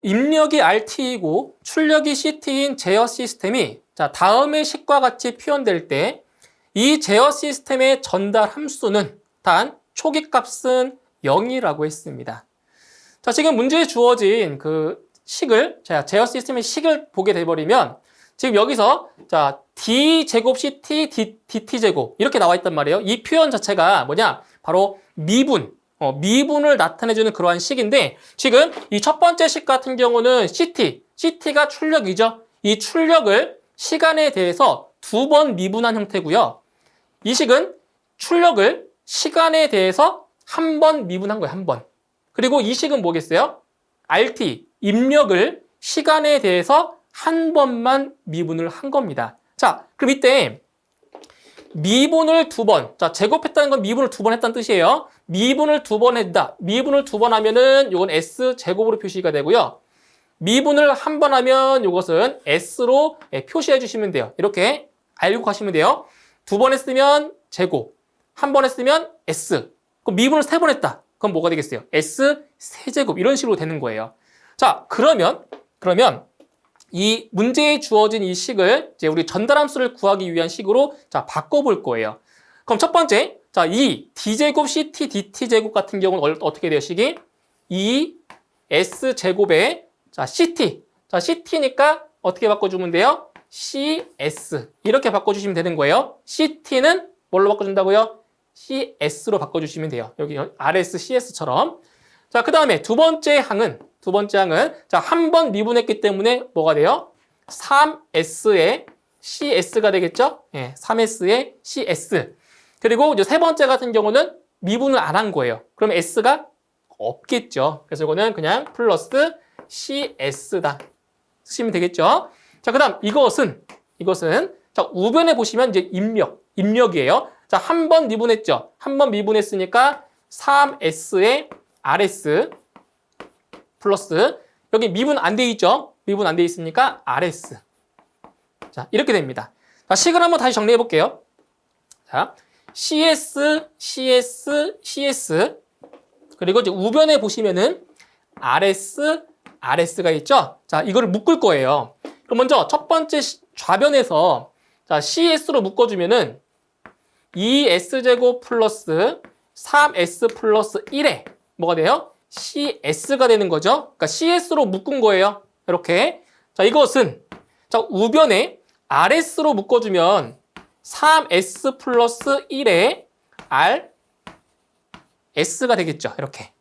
입력이 RT이고 출력이 CT인 제어 시스템이 자, 다음의 식과 같이 표현될 때 이 제어 시스템의 전달 함수는 단 초기 값은 0이라고 했습니다. 자, 지금 문제에 주어진 그 식을, 자, 제어 시스템의 식을 보게 돼버리면 지금 여기서 자, D제곱 CT, DT제곱 이렇게 나와 있단 말이에요. 이 표현 자체가 뭐냐? 바로 미분을 나타내주는 그러한 식인데 지금 이 첫 번째 식 같은 경우는 CT가 출력이죠. 이 출력을 시간에 대해서 2번 미분한 형태고요. 이 식은 출력을 시간에 대해서 한 번 미분한 거예요. 한 번. 그리고 이 식은 뭐겠어요? RT, 입력을 시간에 대해서 한 번만 미분을 한 겁니다. 자, 그럼 이때 미분을 2번. 자, 제곱했다는 건 미분을 2번 했다는 뜻이에요. 미분을 2번 했다. 미분을 2번 하면은 요건 S제곱으로 표시가 되고요. 미분을 한 번 하면 요것은 S로 표시해 주시면 돼요. 이렇게 알고 가시면 돼요. 2번 했으면 제곱, 한 번 했으면 S. 그럼 미분을 3번 했다. 그럼 뭐가 되겠어요? S 세제곱 이런 식으로 되는 거예요. 자, 그러면 이 문제에 주어진 이 식을 이제 우리 전달함수를 구하기 위한 식으로 자, 바꿔볼 거예요. 그럼 첫 번째, 자, 이 D제곱 CT DT제곱 같은 경우는 어떻게 돼요? 식이 2S제곱에 자, CT. 자, CT니까 어떻게 바꿔주면 돼요? CS. 이렇게 바꿔주시면 되는 거예요. CT는 뭘로 바꿔준다고요? CS로 바꿔주시면 돼요. 여기 RS, CS처럼. 자, 그 다음에 두 번째 항은 자, 한 번 미분했기 때문에 뭐가 돼요? 3S의 CS가 되겠죠? 예, 3S의 CS. 그리고 이제 세 번째 같은 경우는 미분을 안 한 거예요. 그럼 S가 없겠죠. 그래서 이거는 그냥 플러스 CS다. 쓰시면 되겠죠? 자, 그 다음 이것은 자, 우변에 보시면 이제 입력이에요. 자, 한 번 미분했죠? 한 번 미분했으니까 3S의 RS 플러스 여기 미분 안 돼 있죠? 미분 안 돼 있으니까 RS. 자, 이렇게 됩니다. 자, 식을 한번 다시 정리해 볼게요. 자, CS 그리고 이제 우변에 보시면은 RS가 있죠? 자, 이거를 묶을 거예요. 그럼 먼저 첫 번째 좌변에서 자, CS로 묶어주면은 2S제곱 플러스 3S 플러스 1에 뭐가 돼요? CS가 되는 거죠. 그러니까 CS로 묶은 거예요. 이렇게. 자, 이것은 자, 우변에 RS로 묶어주면 3S 플러스 1에 RS가 되겠죠. 이렇게.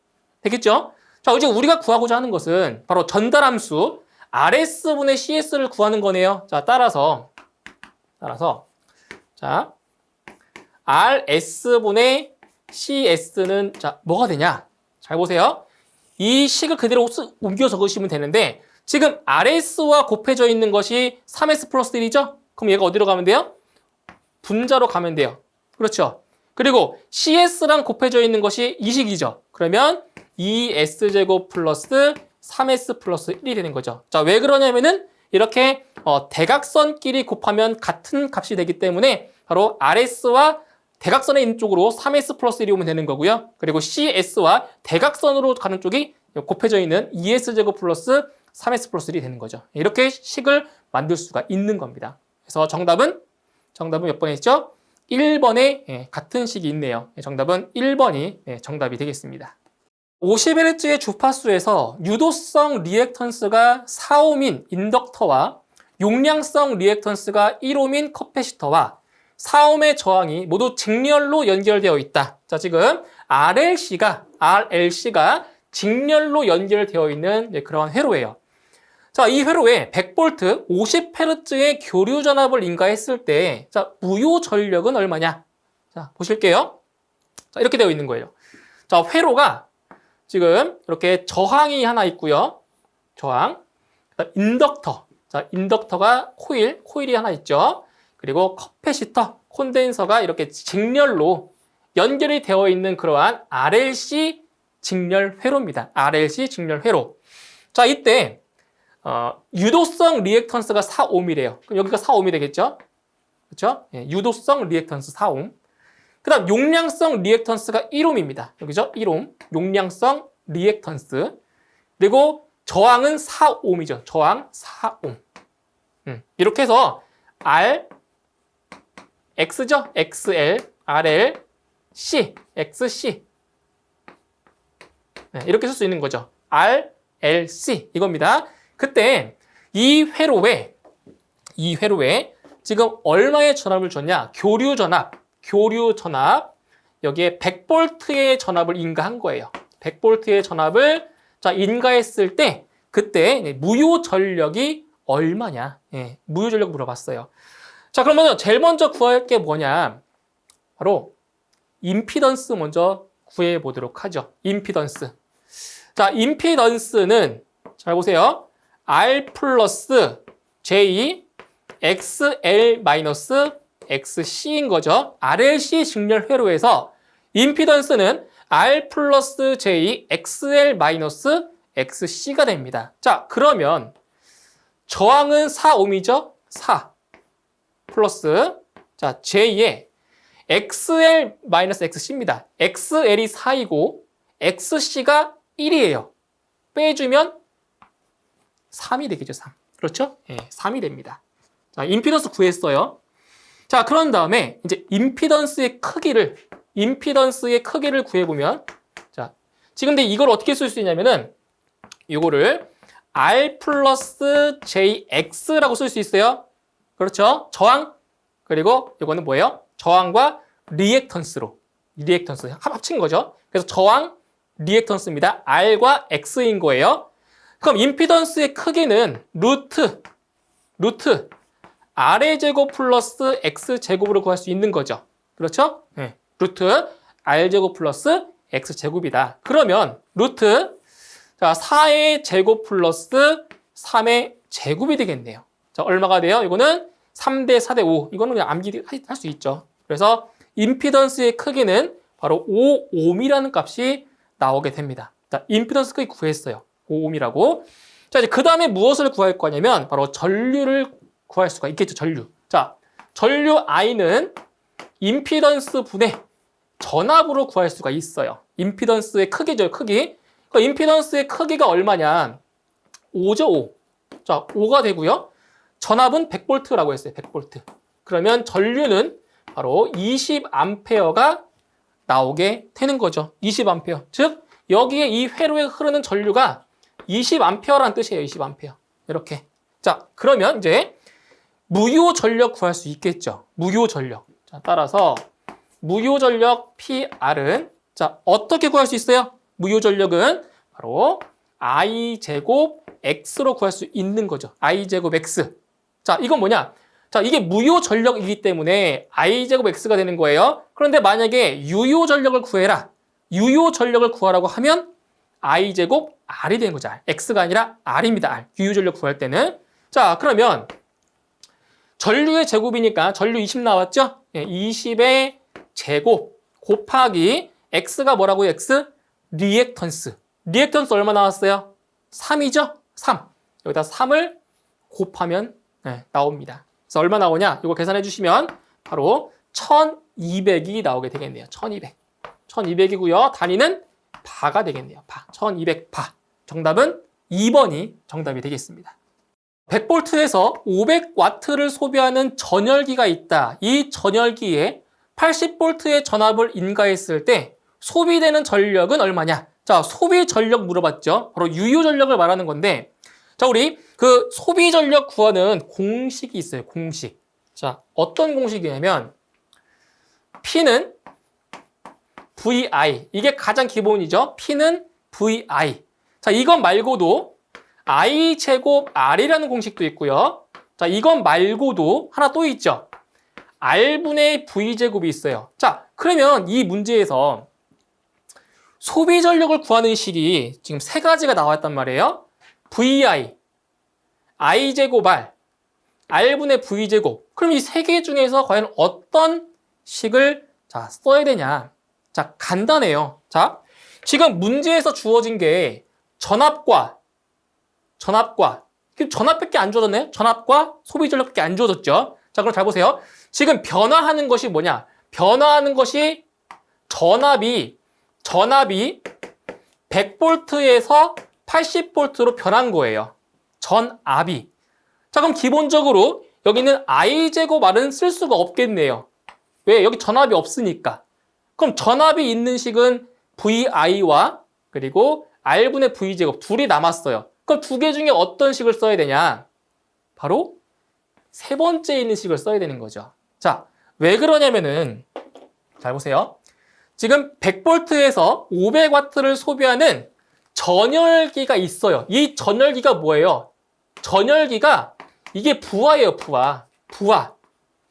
되겠죠? 자, 이제 우리가 구하고자 하는 것은 바로 전달함수 RS분의 CS를 구하는 거네요. 자, 따라서 자, RS분의 CS는 자, 뭐가 되냐? 잘 보세요. 이 식을 그대로 옮겨 적으시면 되는데 지금 RS와 곱해져 있는 것이 3S 플러스 1이죠? 그럼 얘가 어디로 가면 돼요? 분자로 가면 돼요. 그렇죠? 그리고 CS랑 곱해져 있는 것이 이 식이죠. 그러면 2S제곱 플러스 3S 플러스 1이 되는 거죠. 자, 왜 그러냐면은 이렇게 대각선끼리 곱하면 같은 값이 되기 때문에 바로 RS와 대각선에 있는 쪽으로 3S 플러스 1이 오면 되는 거고요. 그리고 CS와 대각선으로 가는 쪽이 곱해져 있는 2S제곱 플러스 3S 플러스 1이 되는 거죠. 이렇게 식을 만들 수가 있는 겁니다. 그래서 정답은 몇 번에 있죠? 1번에 같은 식이 있네요. 정답은 1번이 정답이 되겠습니다. 50Hz의 주파수에서 유도성 리액턴스가 4옴인 인덕터와 용량성 리액턴스가 1옴인 커패시터와 4옴의 저항이 모두 직렬로 연결되어 있다. 자, 지금 RLC가 직렬로 연결되어 있는 그런 회로예요. 자, 이 회로에 100V 50Hz의 교류 전압을 인가했을 때, 자, 무효 전력은 얼마냐? 자, 보실게요. 자, 이렇게 되어 있는 거예요. 자, 회로가 지금 이렇게 저항이 하나 있고요. 저항. 그다음 인덕터. 자, 인덕터가 코일이 하나 있죠. 그리고 커패시터, 콘덴서가 이렇게 직렬로 연결이 되어 있는 그러한 RLC 직렬 회로입니다. RLC 직렬 회로. 자, 이때 유도성 리액턴스가 4옴이래요. 그럼 여기가 4옴이 되겠죠? 그렇죠? 예, 유도성 리액턴스 4옴. 그 다음 용량성 리액턴스가 1옴입니다. 여기죠? 1옴. 용량성 리액턴스. 그리고 저항은 4옴이죠. 저항 4옴. 이렇게 해서 R, X죠? XL, RL, C, XC. 네, 이렇게 쓸 수 있는 거죠. R, L, C 이겁니다. 그때 이 회로에 지금 얼마의 전압을 줬냐? 교류 전압 여기에 100V의 전압을 인가한 거예요. 100V의 전압을 자 인가했을 때 그때 무효 전력이 얼마냐? 예, 무효 전력 물어봤어요. 자, 그러면 제일 먼저 구할 게 뭐냐? 바로 임피던스 먼저 구해 보도록 하죠. 임피던스. 자, 임피던스는 잘 보세요. R 플러스 J XL 마이너스 XC인 거죠. RLC 직렬 회로에서 임피던스는 R 플러스 J XL 마이너스 XC가 됩니다. 자, 그러면 저항은 4옴이죠? 4 플러스 자 J의 XL 마이너스 XC입니다. XL이 4이고 XC가 1이에요. 빼주면 3이 되겠죠. 3. 그렇죠? 예, 3이 됩니다. 자, 임피던스 구했어요. 자, 그런 다음에 이제 임피던스의 크기를 구해보면 자, 지금 근데 이걸 어떻게 쓸 수 있냐면은 이거를 R 플러스 JX라고 쓸 수 있어요. 그렇죠? 저항 그리고 이거는 뭐예요? 저항과 리액턴스 합친 거죠. 그래서 저항 리액턴스입니다. R과 X인 거예요. 그럼 임피던스의 크기는 루트 R의 제곱 플러스 X 제곱으로 구할 수 있는 거죠. 그렇죠? 네. 루트 R 제곱 플러스 X 제곱이다. 그러면 루트 자 4의 제곱 플러스 3의 제곱이 되겠네요. 자, 얼마가 돼요? 이거는 3대 4대 5. 이거는 그냥 암기할 수 있죠. 그래서 임피던스의 크기는 바로 5옴이라는 값이 나오게 됩니다. 자, 임피던스 크기 구했어요. 5옴이라고. 자, 이제 그 다음에 무엇을 구할 거냐면 바로 전류를 구할 수가 있겠죠. 전류. 자, 전류 I는 임피던스 분의 전압으로 구할 수가 있어요. 임피던스의 크기죠. 크기. 그러니까 임피던스의 크기가 얼마냐? 5죠. 5. 자, 5가 되고요. 전압은 100V라고 했어요. 100V. 그러면 전류는 바로 20A가 나오게 되는 거죠. 20A. 즉 여기에 이 회로에 흐르는 전류가 20A라는 뜻이에요. 20A. 이렇게. 자, 그러면 이제 무효 전력 구할 수 있겠죠. 무효 전력. 자, 따라서 무효 전력 PR은 자, 어떻게 구할 수 있어요? 무효 전력은 바로 I 제곱 X로 구할 수 있는 거죠. I 제곱 X. 자, 이건 뭐냐? 자, 이게 무효 전력이기 때문에 I 제곱 X가 되는 거예요. 그런데 만약에 유효 전력을 구해라. 유효 전력을 구하라고 하면 I 제곱 R이 되는 거죠. X가 아니라 R입니다. R. 유효 전력 구할 때는. 자, 그러면 전류의 제곱이니까 전류 20 나왔죠? 20의 제곱 곱하기 X가 뭐라고요? X? 리액턴스. 리액턴스 얼마 나왔어요? 3이죠? 3. 여기다 3을 곱하면 나옵니다. 그래서 얼마 나오냐? 이거 계산해 주시면 바로 1200이 나오게 되겠네요. 1200. 1200이고요. 단위는 바가 되겠네요. 바. 1200바. 정답은 2번이 정답이 되겠습니다. 100V에서 500W를 소비하는 전열기가 있다. 이 전열기에 80V의 전압을 인가했을 때 소비되는 전력은 얼마냐? 자, 소비 전력 물어봤죠. 바로 유효 전력을 말하는 건데 자, 우리 그 소비 전력 구하는 공식이 있어요. 공식. 자, 어떤 공식이냐면 P는 VI. 이게 가장 기본이죠. P는 VI. 자, 이것 말고도 I 제곱 R이라는 공식도 있고요. 자, 이것 말고도 하나 또 있죠. R분의 V 제곱이 있어요. 자, 그러면 이 문제에서 소비 전력을 구하는 식이 지금 세 가지가 나왔단 말이에요. VI, I 제곱 R, R분의 V 제곱. 그럼 이 세 개 중에서 과연 어떤 식을 자, 써야 되냐? 자, 간단해요. 자, 지금 문제에서 주어진 게 전압과 전압밖에 안 주어졌네요. 전압과 소비 전력밖에 안 주어졌죠. 자, 그럼 잘 보세요. 지금 변화하는 것이 뭐냐? 변화하는 것이 전압이 100V에서 80V로 변한 거예요. 전압이. 자, 그럼 기본적으로 여기는 I제곱R은 쓸 수가 없겠네요. 왜? 여기 전압이 없으니까. 그럼 전압이 있는 식은 VI와 그리고 R분의 V제곱 둘이 남았어요. 그럼 두 개 중에 어떤 식을 써야 되냐? 바로 세 번째 있는 식을 써야 되는 거죠. 자, 왜 그러냐면은 잘 보세요. 지금 100V에서 500W를 소비하는 전열기가 있어요. 이 전열기가 뭐예요? 전열기가 이게 부하예요, 부하. 부하.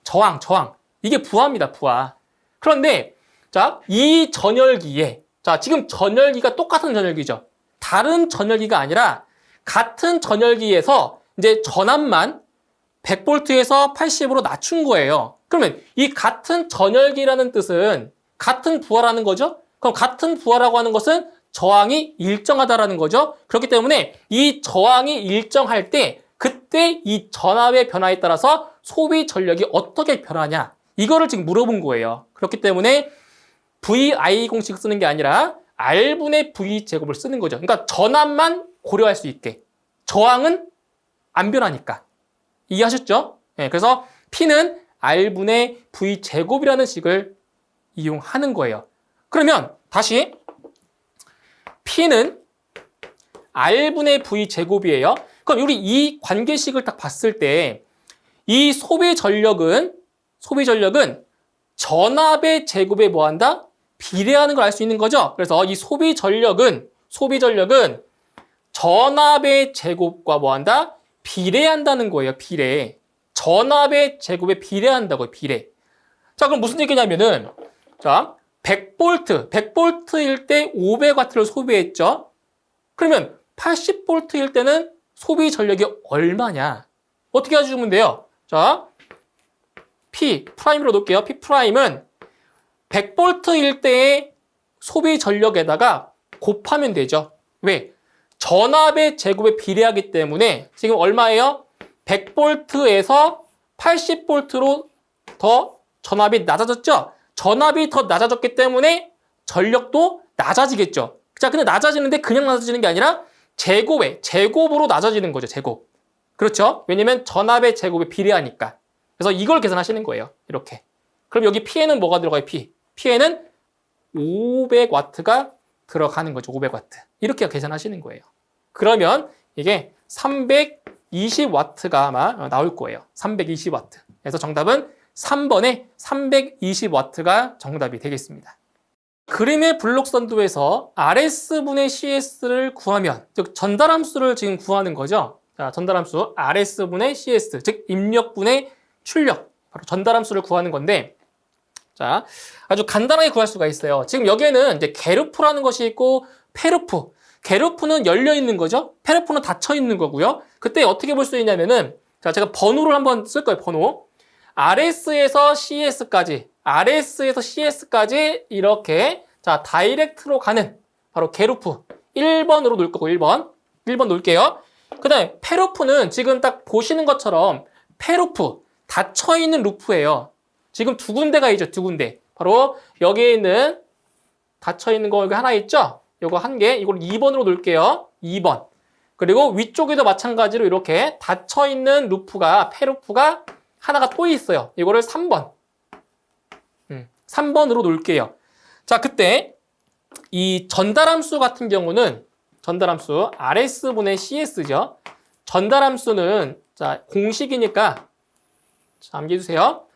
저항. 이게 부하입니다, 부하. 그런데 자, 이 전열기에 자, 지금 전열기가 똑같은 전열기죠. 다른 전열기가 아니라 같은 전열기에서 이제 전압만 100V에서 80으로 낮춘 거예요. 그러면 이 같은 전열기라는 뜻은 같은 부하라는 거죠. 그럼 같은 부하라고 하는 것은 저항이 일정하다라는 거죠. 그렇기 때문에 이 저항이 일정할 때 그때 이 전압의 변화에 따라서 소비 전력이 어떻게 변하냐 이거를 지금 물어본 거예요. 그렇기 때문에 VI 공식 쓰는 게 아니라 R분의 V제곱을 쓰는 거죠. 그러니까 전압만 고려할 수 있게. 저항은 안 변하니까. 이해하셨죠? 네, 그래서 P는 R분의 V제곱이라는 식을 이용하는 거예요. 그러면 다시 P는 R분의 V제곱이에요. 그럼 우리 이 관계식을 딱 봤을 때 이 소비 전력은 전압의 제곱에 뭐한다? 비례하는 걸 알 수 있는 거죠. 그래서 이 소비 전력은 전압의 제곱과 뭐한다? 비례한다는 거예요. 비례. 전압의 제곱에 비례한다고요. 비례. 자, 그럼 무슨 얘기냐면은 자, 100V일 때 500W를 소비했죠. 그러면 80V일 때는 소비 전력이 얼마냐? 어떻게 해주면 돼요? 자, P 프라임으로 놓을게요. P 프라임은 100V일 때의 소비 전력에다가 곱하면 되죠. 왜? 전압의 제곱에 비례하기 때문에 지금 얼마예요? 100V에서 80V로 더 전압이 낮아졌죠? 전압이 더 낮아졌기 때문에 전력도 낮아지겠죠. 자, 근데 낮아지는데 그냥 낮아지는 게 아니라 제곱으로 낮아지는 거죠. 제곱. 그렇죠? 왜냐면 전압의 제곱에 비례하니까. 그래서 이걸 계산하시는 거예요. 이렇게. 그럼 여기 P에는 뭐가 들어가요? P에는 500W가 들어가는 거죠. 500W. 이렇게 계산하시는 거예요. 그러면 이게 320W가 아마 나올 거예요. 320W. 그래서 정답은 3번에 320W가 정답이 되겠습니다. 그림의 블록선도에서 RS분의 CS를 구하면, 즉 전달함수를 지금 구하는 거죠. 자, 전달함수 RS분의 CS, 즉 입력분의 출력, 바로 전달함수를 구하는 건데, 자, 아주 간단하게 구할 수가 있어요. 지금 여기에는 이제 게르프라는 것이 있고 페르프. 게르프는 열려 있는 거죠. 페르프는 닫혀 있는 거고요. 그때 어떻게 볼 수 있냐면은, 자, 제가 번호를 한번 쓸 거예요. 번호. RS에서 CS까지 이렇게 자, 다이렉트로 가는 바로 게르프 1번으로 놓을 거고 1번 놓을게요. 그 다음에 페르프는 지금 딱 보시는 것처럼 페르프 닫혀있는 루프예요. 지금 두 군데가 있죠. 두 군데. 바로 여기에 있는 닫혀있는 거 여기 하나 있죠. 요거 한 개. 이걸 2번으로 놓을게요. 2번. 그리고 위쪽에도 마찬가지로 이렇게 닫혀있는 루프가 페르프가 하나가 또 있어요. 이거를 3번. 3번으로 놓을게요. 자, 그때 이 전달함수 같은 경우는 전달함수 RS분의 CS죠. 전달함수는 자, 공식이니까 자, 암기해주세요.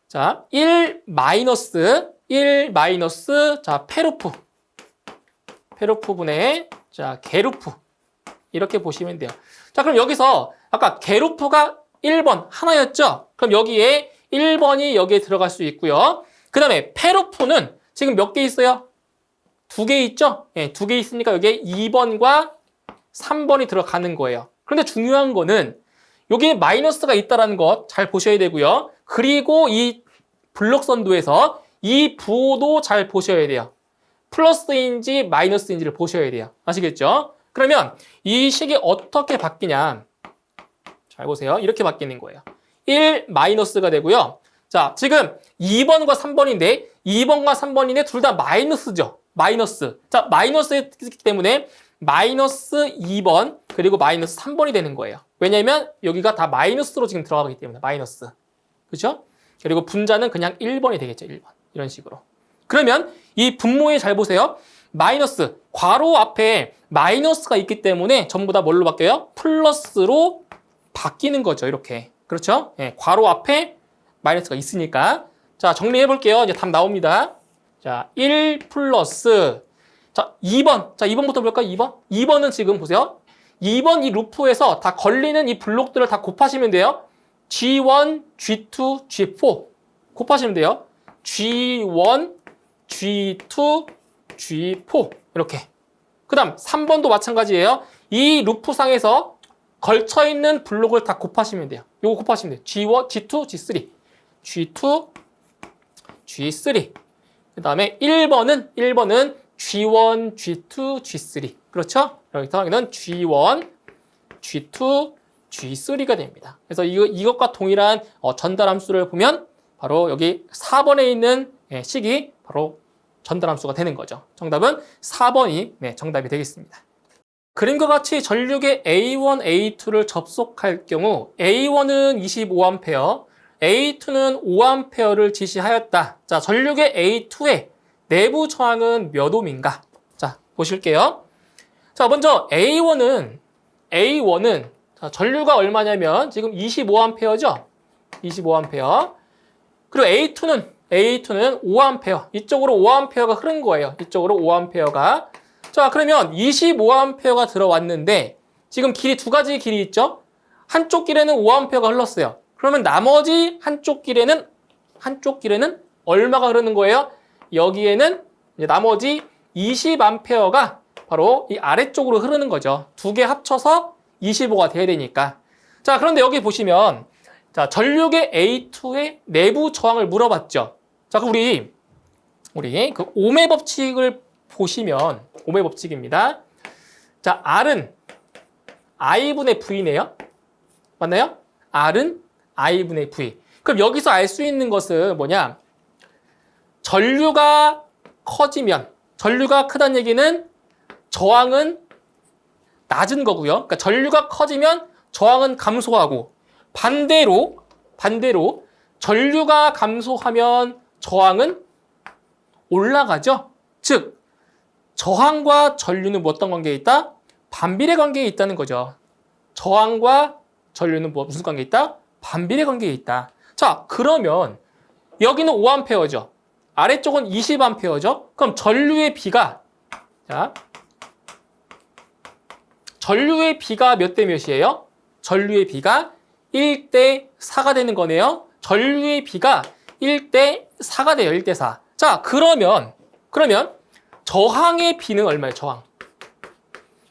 자, 1 마이너스 자, 페르프분의 자, 게르프 이렇게 보시면 돼요. 자, 그럼 여기서 아까 게르프가 1번 하나였죠? 그럼 여기에 1번이 여기에 들어갈 수 있고요. 그 다음에 페르프는 지금 몇 개 있어요? 2개 있죠? 네, 2개 있으니까 여기에 2번과 3번이 들어가는 거예요. 그런데 중요한 거는 여기에 마이너스가 있다는 것 잘 보셔야 되고요. 그리고 이 블록선도에서 이 부호도 잘 보셔야 돼요. 플러스인지 마이너스인지를 보셔야 돼요. 아시겠죠? 그러면 이 식이 어떻게 바뀌냐? 잘 보세요. 이렇게 바뀌는 거예요. 1 마이너스가 되고요. 자, 지금 2번과 3번인데 2번과 3번인데 둘 다 마이너스죠. 마이너스. 자, 마이너스이기 때문에 마이너스 2번 그리고 마이너스 3번이 되는 거예요. 왜냐하면 여기가 다 마이너스로 지금 들어가기 때문에 마이너스. 그렇죠? 그리고 분자는 그냥 1번이 되겠죠. 1번. 이런 식으로. 그러면 이 분모에 잘 보세요. 마이너스, 괄호 앞에 마이너스가 있기 때문에 전부 다 뭘로 바뀌어요? 플러스로 바뀌는 거죠. 이렇게. 그렇죠? 예, 괄호 앞에 마이너스가 있으니까. 자, 정리해 볼게요. 이제 답 나옵니다. 자, 1 플러스. 자, 2번. 자, 2번부터 볼까요? 2번. 2번은 지금 보세요. 2번 이 루프에서 다 걸리는 이 블록들을 다 곱하시면 돼요. G1, G2, G4. 곱하시면 돼요. G1, G2, G4. 이렇게. 그 다음 3번도 마찬가지예요. 이 루프상에서 걸쳐있는 블록을 다 곱하시면 돼요. 요거 곱하시면 돼요. G1, G2, G3. G2, G3. 그 다음에 1번은 G1, G2, G3. 그렇죠? 여기서는 G1, G2, G3가 됩니다. 그래서 이것과 동일한 전달함수를 보면 바로 여기 4번에 있는 식이 바로 전달함수가 되는 거죠. 정답은 4번이 정답이 되겠습니다. 그림과 같이 전류계 A1, A2를 접속할 경우 A1은 25A, A2는 5A를 지시하였다. 자, 전류계 A2의 내부 저항은 몇 옴인가? 자, 보실게요. 자, 먼저 A1은 자, 전류가 얼마냐면 지금 25A죠? 25A. 그리고 A2는 5A. 이쪽으로 5A가 흐른 거예요. 이쪽으로 5A가. 자, 그러면 25A가 들어왔는데 지금 길이 두 가지 길이 있죠? 한쪽 길에는 5A가 흘렀어요. 그러면 나머지 한쪽 길에는 얼마가 흐르는 거예요? 여기에는 이제 나머지 20A가 바로 이 아래쪽으로 흐르는 거죠. 두 개 합쳐서 25가 돼야 되니까. 자, 그런데 여기 보시면 자, 전류계 A2의 내부 저항을 물어봤죠. 자, 그럼 우리 그 옴의 법칙을 보시면 옴의 법칙입니다. 자, R은 I분의 V네요. 맞나요? R은 I분의 V. 그럼 여기서 알 수 있는 것은 뭐냐? 전류가 커지면, 전류가 크다는 얘기는 저항은 낮은 거고요. 그러니까 전류가 커지면 저항은 감소하고, 반대로 전류가 감소하면 저항은 올라가죠. 즉, 저항과 전류는 뭐 어떤 관계에 있다? 반비례 관계에 있다는 거죠. 저항과 전류는 무슨 관계에 있다? 반비례 관계에 있다. 자, 그러면 여기는 5A죠. 아래쪽은 20A죠. 그럼 전류의 비가 몇 대 몇이에요? 전류의 비가 1대 4가 되는 거네요. 전류의 비가 1대 4가 돼요. 1대 4. 자, 그러면 저항의 비는 얼마예요? 저항.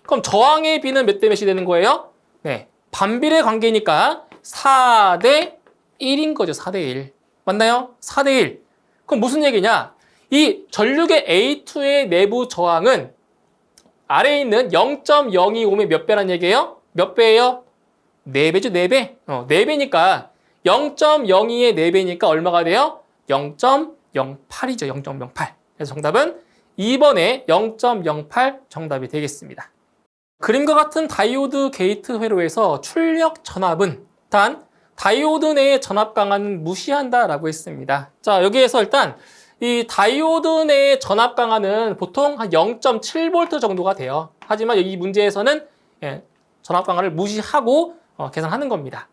그럼 저항의 비는 몇 대 몇이 되는 거예요? 네, 반비례 관계니까 4대 1인 거죠. 4대 1. 맞나요? 4대 1. 그럼 무슨 얘기냐? 이 전류계 A2의 내부 저항은 아래에 있는 0.025의 몇 배란 얘기예요? 몇 배예요? 4배죠, 4배. 4배니까 0.02의 4배니까 얼마가 돼요? 0.08이죠, 0.08. 그래서 정답은 2번에 0.08 정답이 되겠습니다. 그림과 같은 다이오드 게이트 회로에서 출력 전압은 단 다이오드 내의 전압 강한은 무시한다라고 했습니다. 자, 여기에서 일단 이 다이오드 내의 전압 강한은 보통 한 0.7V 정도가 돼요. 하지만 이 문제에서는 전압 강한을 무시하고 계산하는 겁니다.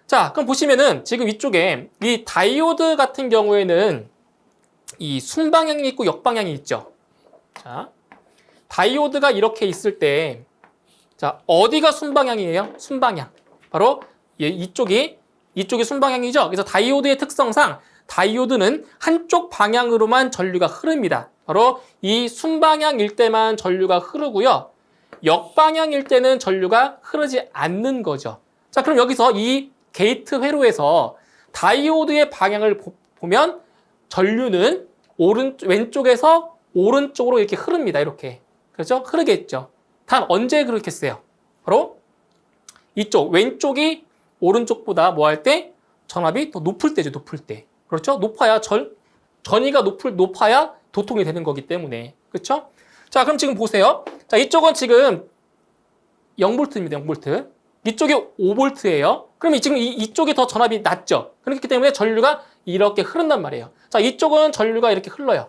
자, 그럼 보시면은 지금 이쪽에 이 다이오드 같은 경우에는 이 순방향이 있고 역방향이 있죠. 자, 다이오드가 이렇게 있을 때, 자, 어디가 순방향이에요? 순방향. 바로 이쪽이 순방향이죠. 그래서 다이오드의 특성상 다이오드는 한쪽 방향으로만 전류가 흐릅니다. 바로 이 순방향일 때만 전류가 흐르고요. 역방향일 때는 전류가 흐르지 않는 거죠. 자, 그럼 여기서 이 게이트 회로에서 다이오드의 방향을 보면 전류는 왼쪽에서 오른쪽으로 이렇게 흐릅니다. 이렇게. 그렇죠? 흐르겠죠. 단 언제 그렇겠어요? 바로 이쪽 왼쪽이 오른쪽보다 뭐 할 때? 전압이 더 높을 때죠. 높을 때. 그렇죠? 높아야 전위가 높아야 도통이 되는 거기 때문에. 그렇죠? 자, 그럼 지금 보세요. 자, 이쪽은 지금 0V입니다. 0V. 이쪽이 5V예요. 그럼 지금 이쪽이 더 전압이 낮죠. 그렇기 때문에 전류가 이렇게 흐른단 말이에요. 자, 이쪽은 전류가 이렇게 흘러요.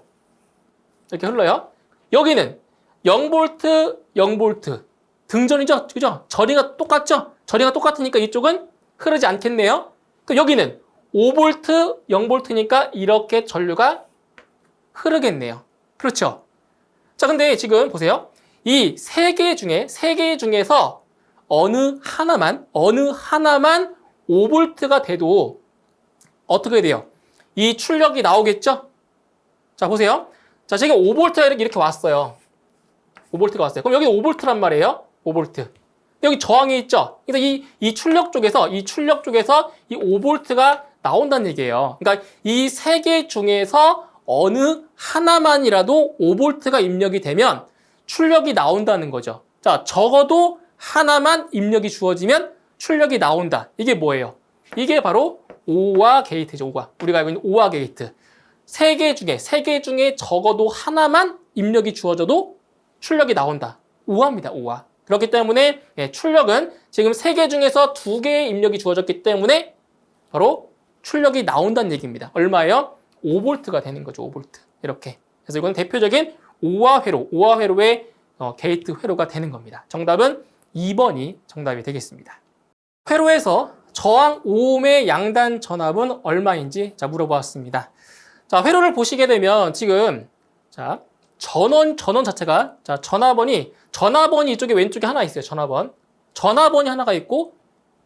이렇게 흘러요. 여기는 0V, 0V. 등전이죠? 그죠? 저리가 똑같죠? 저리가 똑같으니까 이쪽은 흐르지 않겠네요. 또 여기는 5V, 0V니까 이렇게 전류가 흐르겠네요. 그렇죠? 자, 근데 지금 보세요. 이 세 개 중에서 어느 하나만 5V가 돼도 어떻게 돼요? 이 출력이 나오겠죠? 자, 보세요. 자, 지금 5V가 이렇게 왔어요. 5V가 왔어요. 그럼 여기 5V란 말이에요. 5V. 여기 저항이 있죠? 그래서 이 출력 쪽에서 이 5V가 나온다는 얘기예요. 그러니까 이 세 개 중에서 어느 하나만이라도 5V가 입력이 되면 출력이 나온다는 거죠. 자, 적어도 하나만 입력이 주어지면 출력이 나온다. 이게 뭐예요? 이게 바로 OR 게이트죠. OR. 우리가 알고 있는 OR 게이트. 세 개 중에 적어도 하나만 입력이 주어져도 출력이 나온다. OR입니다. OR. 그렇기 때문에 출력은 지금 세 개 중에서 2개의 입력이 주어졌기 때문에 바로 출력이 나온다는 얘기입니다. 얼마예요? 5V가 되는 거죠. 5V. 이렇게. 그래서 이건 대표적인 OR 회로의 게이트 회로가 되는 겁니다. 정답은 2번이 정답이 되겠습니다. 회로에서 저항 5옴의 양단 전압은 얼마인지 물어보았습니다. 자, 회로를 보시게 되면 지금 전원 자체가 전화번이 이쪽에 왼쪽에 하나 있어요. 전화번이 하나가 있고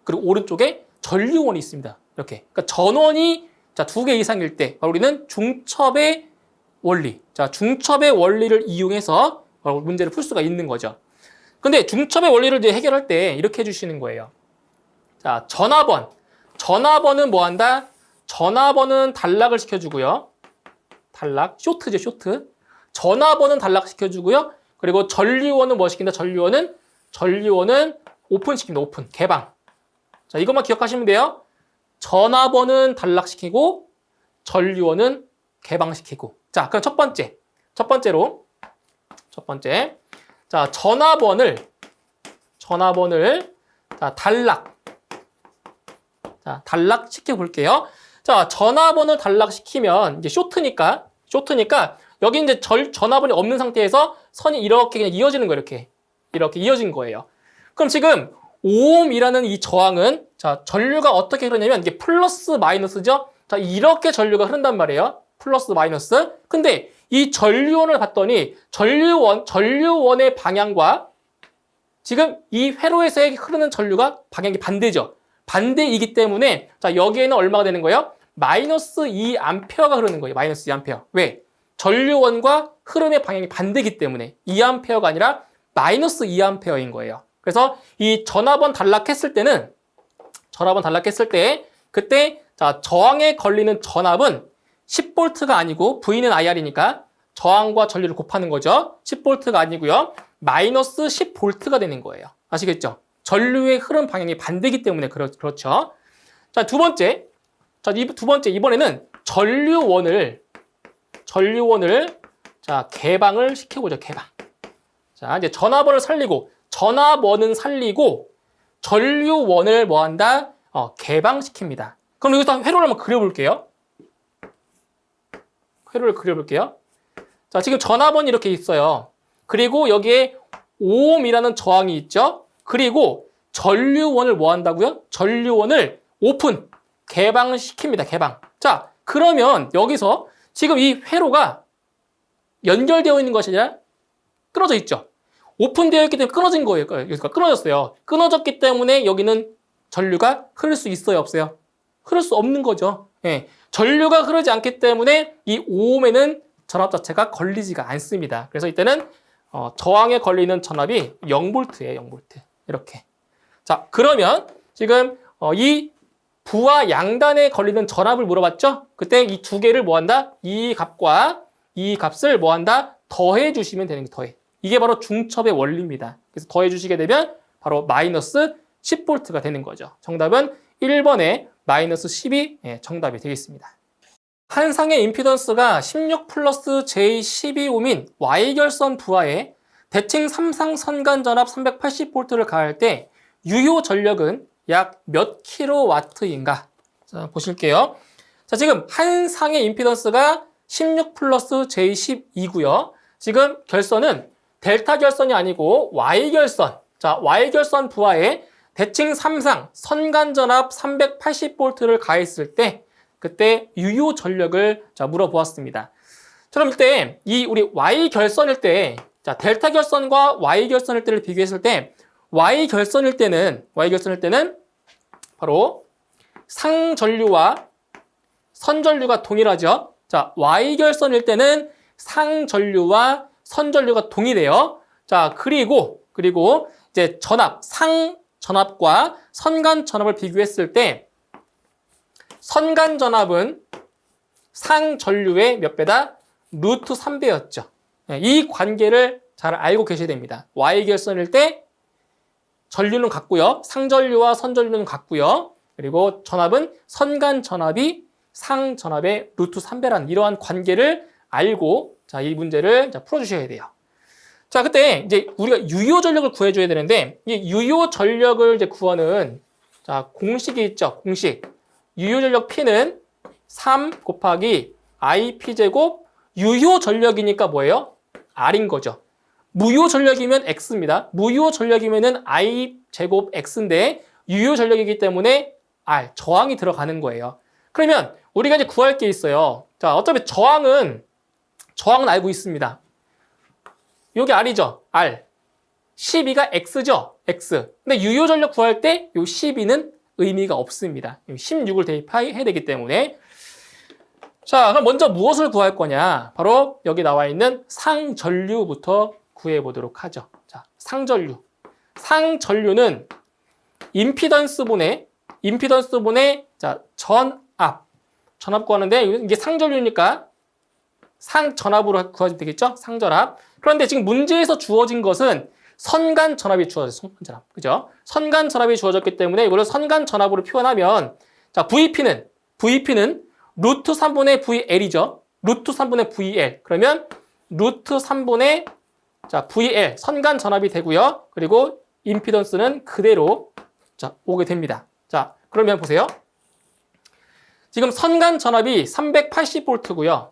그리고 오른쪽에 전류원이 있습니다. 이렇게. 그러니까 전원이 2개 이상일 때 우리는 중첩의 원리. 중첩의 원리를 이용해서 문제를 풀 수가 있는 거죠. 근데 중첩의 원리를 이제 해결할 때 이렇게 해주시는 거예요. 자, 전화번은 뭐 한다? 전화번은 단락을 시켜주고요. 쇼트죠, 쇼트. 전화번은 단락시켜주고요. 그리고 전류원은 뭐 시킨다? 전류원은 오픈시킵니다. 오픈, 개방. 자, 이것만 기억하시면 돼요. 전화번은 단락시키고 전류원은 개방시키고. 자, 그럼 첫 번째. 자, 전화번을 단락시켜 볼게요. 자, 전화번을 단락시키면 이제 쇼트니까 여기 이제 전화번이 없는 상태에서 선이 이렇게 그냥 이어지는 거예요. 이렇게 이어진 거예요. 그럼 지금 5옴이라는 이 저항은 전류가 어떻게 흐르냐면 이게 플러스 마이너스죠. 자, 이렇게 전류가 흐른단 말이에요. 플러스 마이너스. 근데 이 전류원을 봤더니 전류원의 방향과 지금 이 회로에서 흐르는 전류가 방향이 반대죠. 반대이기 때문에 여기에는 얼마가 되는 거예요? 마이너스 2A가 흐르는 거예요. 마이너스 2A. 왜? 전류원과 흐름의 방향이 반대이기 때문에 2A가 아니라 마이너스 2A인 거예요. 그래서 이 전화번 단락했을 때 그때 저항에 걸리는 전압은 10V가 아니고 V는 IR이니까 저항과 전류를 곱하는 거죠. 10V가 아니고요. 마이너스 10V가 되는 거예요. 아시겠죠? 전류의 흐름 방향이 반대이기 때문에 그렇죠. 자, 두 번째, 이번에는 전류원을 개방을 시켜보죠. 개방. 자, 이제 전화번은 살리고 전류원을 뭐 한다? 개방시킵니다. 그럼 여기서 회로를 한번 그려볼게요. 자, 지금 전화번이 이렇게 있어요. 그리고 여기에 5옴이라는 저항이 있죠. 그리고 전류원을 뭐 한다고요? 전류원을 오픈, 개방시킵니다. 개방. 자, 그러면 여기서 지금 이 회로가 연결되어 있는 것이 아니라 끊어져 있죠. 오픈되어 있기 때문에 끊어진 거예요. 여기가 끊어졌어요. 끊어졌기 때문에 여기는 전류가 흐를 수 있어요? 없어요? 흐를 수 없는 거죠. 전류가 흐르지 않기 때문에 이 5옴에는 전압 자체가 걸리지가 않습니다. 그래서 이때는 저항에 걸리는 전압이 0V예요. 0V. 이렇게. 자, 그러면 지금 이 부하 양단에 걸리는 전압을 물어봤죠? 그때 이 두 개를 뭐 한다? 이 값과 이 값을 뭐 한다? 더해 주시면 되는 게 더해. 이게 바로 중첩의 원리입니다. 그래서 더해 주시게 되면 바로 마이너스 10V가 되는 거죠. 정답은 1번에 마이너스 10이 정답이 되겠습니다. 한상의 임피던스가 16 플러스 J12옴인 Y결선 부하에 대칭 3상 선간전압 380V를 가할 때 유효 전력은 약 몇 킬로와트인가? 자, 보실게요. 자, 지금 한상의 임피던스가 16 플러스 J12고요. 지금 결선은 델타 결선이 아니고 Y결선. 자, Y결선 부하에 대칭 3상 선간전압 380V를 가했을 때 그때 유효 전력을 자, 물어보았습니다. 자, 그럼 이때 이 우리 Y결선일 때 자, 델타 결선과 Y결선일 때를 비교했을 때 Y결선일 때는 바로 상전류와 선전류가 동일하죠. 자, Y결선일 때는 상전류와 선전류가 동일해요. 자, 그리고 이제 전압, 상전압과 선간전압을 비교했을 때 선간전압은 상전류의 몇 배다? 루트 3배였죠. 이 관계를 잘 알고 계셔야 됩니다. Y결선일 때 전류는 같고요. 상전류와 선전류는 같고요. 그리고 전압은 선간전압이 상전압의 루트 3배라는 이러한 관계를 알고 자, 이 문제를 자, 풀어주셔야 돼요. 자, 그때 이제 우리가 유효 전력을 구해줘야 되는데 이 유효 전력을 이제 구하는 자, 공식이 있죠. 공식. 유효 전력 P는 3 곱하기 IP제곱 유효 전력이니까 뭐예요? R인 거죠. 무효 전력이면 X입니다. 무효 전력이면은 I제곱 X인데 유효 전력이기 때문에 R, 저항이 들어가는 거예요. 그러면 우리가 이제 구할 게 있어요. 자, 어차피 저항은 알고 있습니다. 여기 R이죠. R. 12가 X죠. X. 근데 유효 전력 구할 때 이 12는 의미가 없습니다. 16을 대입해야 되기 때문에. 자, 그럼 먼저 무엇을 구할 거냐? 바로 여기 나와 있는 상전류부터 구해보도록 하죠. 자, 상전류. 상전류는 임피던스분의 자, 전압 구하는데 이게 상전류니까 상전압으로 구하면 되겠죠? 상전압. 그런데 지금 문제에서 주어진 것은 선간전압이 주어졌어요. 선간전압. 그죠? 선간전압이 주어졌기 때문에 이걸 선간전압으로 표현하면 자, VP는 루트 3분의 VL이죠. 루트 3분의 VL. 그러면 루트 3분의 자, VL 선간전압이 되고요. 그리고 임피던스는 그대로 자, 오게 됩니다. 자, 그러면 보세요. 지금 선간전압이 380V고요.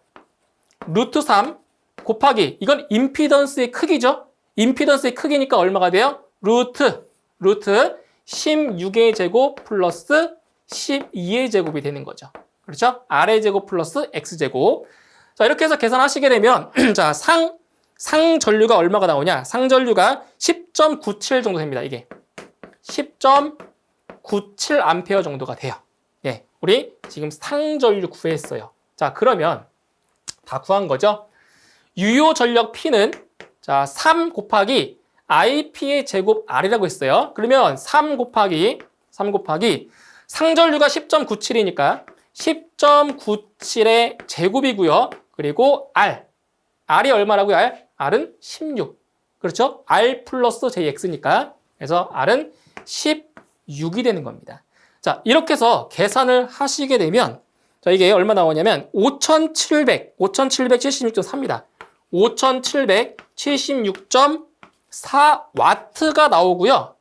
루트 3 곱하기 이건 임피던스의 크기죠. 임피던스의 크기니까 얼마가 돼요? 루트 16의 제곱 플러스 12의 제곱이 되는 거죠. 그렇죠? R의 제곱 플러스 X제곱. 자, 이렇게 해서 계산하시게 되면 자, 상전류가 얼마가 나오냐? 상전류가 10.97 정도 됩니다. 이게 10.97 암페어 정도가 돼요. 예, 우리 지금 상전류 구했어요. 자, 그러면 다 구한 거죠? 유효 전력 P는 자, 3 곱하기 IP의 제곱 R이라고 했어요. 그러면 3 곱하기 상전류가 10.97이니까 10.97의 제곱이고요. 그리고 R이 얼마라고요? R은 16. 그렇죠? R 플러스 JX니까. 그래서 R은 16이 되는 겁니다. 자, 이렇게 해서 계산을 하시게 되면 자, 이게 얼마 나오냐면 5776.4입니다. 5776.4와트가 나오고요.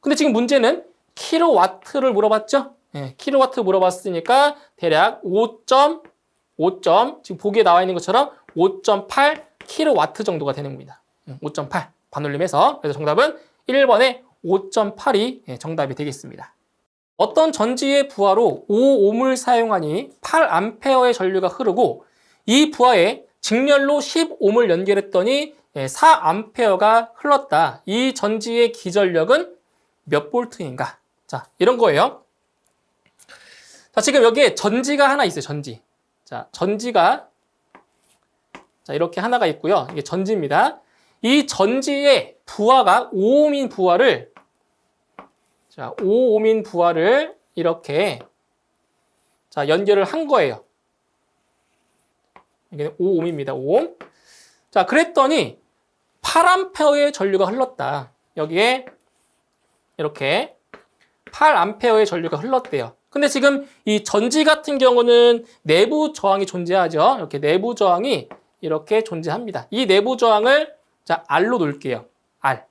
근데 지금 문제는 킬로와트를 물어봤죠? 네, 킬로와트 물어봤으니까 대략 5. 지금 보기에 나와 있는 것처럼 5.8 킬로와트 정도가 되는 겁니다. 5.8 반올림해서. 그래서 정답은 1번의 5.8이 정답이 되겠습니다. 어떤 전지의 부하로 5옴을 사용하니 8A의 전류가 흐르고 이 부하에 직렬로 10옴을 연결했더니 4A가 흘렀다. 이 전지의 기전력은 몇 볼트인가? 자, 이런 거예요. 자, 지금 여기에 전지가 하나 있어요. 전지. 자, 전지가 자, 이렇게 하나가 있고요. 이게 전지입니다. 이 전지의 부하가 5옴인 부하를 자, 5옴인 부하를 이렇게 자, 연결을 한 거예요. 이게 5옴입니다. 5옴. 자, 그랬더니 8A의 전류가 흘렀다. 여기에 이렇게 8A의 전류가 흘렀대요. 근데 지금 이 전지 같은 경우는 내부 저항이 존재하죠. 이렇게 내부 저항이 이렇게 존재합니다. 이 내부 저항을 자, R로 놓을게요. R.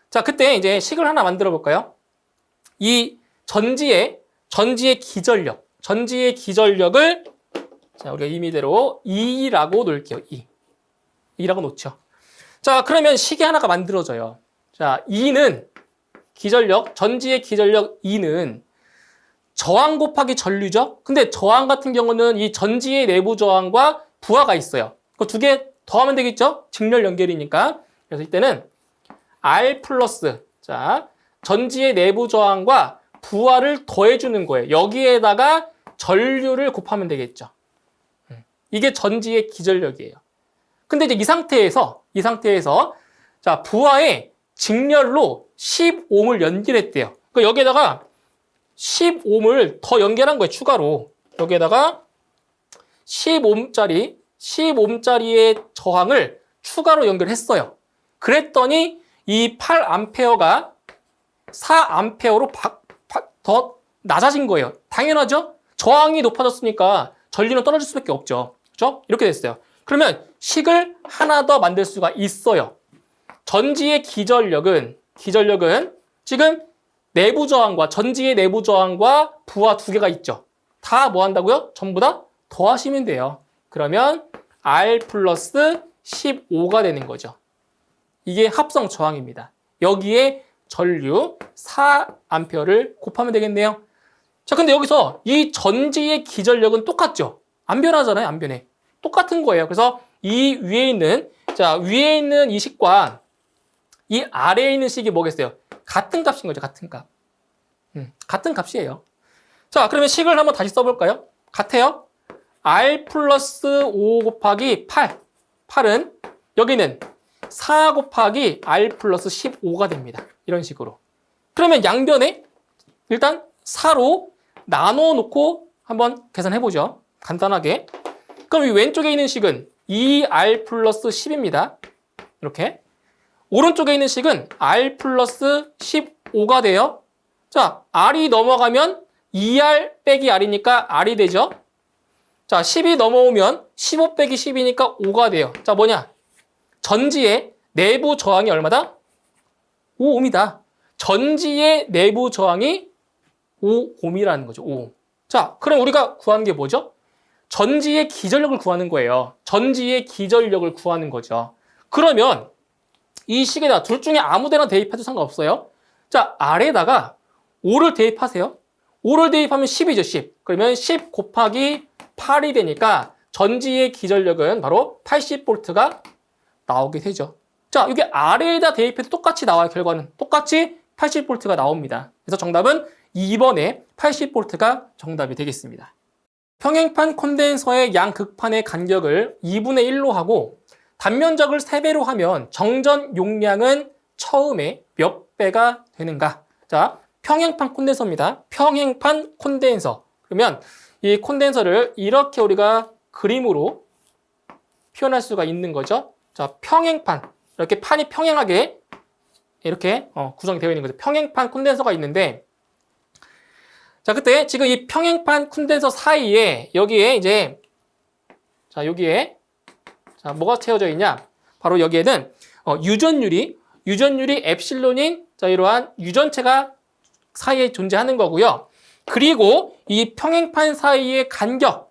자, 그때 이제 식을 하나 만들어 볼까요? 이 전지의 기전력을 자, 우리가 임의대로 E라고 놓을게요. E라고 놓죠. 자, 그러면 식이 하나가 만들어져요. 자, E는 전지의 기전력 E는 저항 곱하기 전류죠. 근데 저항 같은 경우는 이 전지의 내부 저항과 부하가 있어요. 그 두 개 더하면 되겠죠? 직렬 연결이니까. 그래서 이때는 R 플러스, 자, 전지의 내부 저항과 부하를 더해주는 거예요. 여기에다가 전류를 곱하면 되겠죠. 이게 전지의 기전력이에요. 근데 이제 이 상태에서 자, 부하에 직렬로 10옴을 연결했대요. 그러니까 여기에다가 10옴을 더 연결한 거예요, 추가로. 여기에다가 10옴짜리의 저항을 추가로 연결했어요. 그랬더니 이 8A가 4A로 더 낮아진 거예요. 당연하죠? 저항이 높아졌으니까 전류는 떨어질 수밖에 없죠. 그렇죠? 이렇게 됐어요. 그러면 식을 하나 더 만들 수가 있어요. 전지의 기전력은 지금 전지의 내부 저항과 부하 두 개가 있죠. 다 뭐 한다고요? 전부 다 더하시면 돼요. 그러면 R 플러스 15가 되는 거죠. 이게 합성 저항입니다. 여기에 전류 4A를 곱하면 되겠네요. 자, 근데 여기서 이 전지의 기전력은 똑같죠? 안 변하잖아요, 안 변해. 똑같은 거예요. 그래서 이 위에 있는 이 식과 이 아래에 있는 식이 뭐겠어요? 같은 값인 거죠, 같은 값. 같은 값이에요. 자, 그러면 식을 한번 다시 써볼까요? 같아요. R 플러스 5 곱하기 8. 8은 여기는 4 곱하기 R 플러스 15가 됩니다. 이런 식으로. 그러면 양변에 일단 4로 나눠 놓고 한번 계산해보죠. 간단하게. 그럼 이 왼쪽에 있는 식은 2R 플러스 10입니다. 이렇게. 오른쪽에 있는 식은 R 플러스 15가 돼요. 자, R이 넘어가면 2R 빼기 R이니까 R이 되죠. 자, 10이 넘어오면 15 빼기 10이니까 5가 돼요. 자, 뭐냐? 전지의 내부 저항이 얼마다? 5옴이다. 전지의 내부 저항이 5옴이라는 거죠. 5옴. 자, 그럼 우리가 구하는 게 뭐죠? 전지의 기전력을 구하는 거예요. 전지의 기전력을 구하는 거죠. 그러면 이 식에다 둘 중에 아무 데나 대입해도 상관없어요. 자, 아래에다가 5를 대입하세요. 5를 대입하면 10이죠, 10. 그러면 10 곱하기 8이 되니까 전지의 기전력은 바로 80V가 나오게 되죠. 자, 이게 아래에다 대입해도 똑같이 나와요, 결과는. 똑같이 80V가 나옵니다. 그래서 정답은 2번에 80V가 정답이 되겠습니다. 평행판 콘덴서의 양 극판의 간격을 2분의 1로 하고 단면적을 3배로 하면 정전 용량은 처음에 몇 배가 되는가? 자, 평행판 콘덴서입니다. 평행판 콘덴서. 그러면 이 콘덴서를 이렇게 우리가 그림으로 표현할 수가 있는 거죠. 자, 평행판. 이렇게 판이 평행하게 이렇게 구성이 되어 있는 거죠. 평행판 콘덴서가 있는데, 자, 그때 지금 이 평행판 콘덴서 사이에 여기에 이제 여기에 뭐가 채워져 있냐? 바로 여기에는 유전율이 엡실론인 이러한 유전체가 사이에 존재하는 거고요. 그리고 이 평행판 사이의 간격을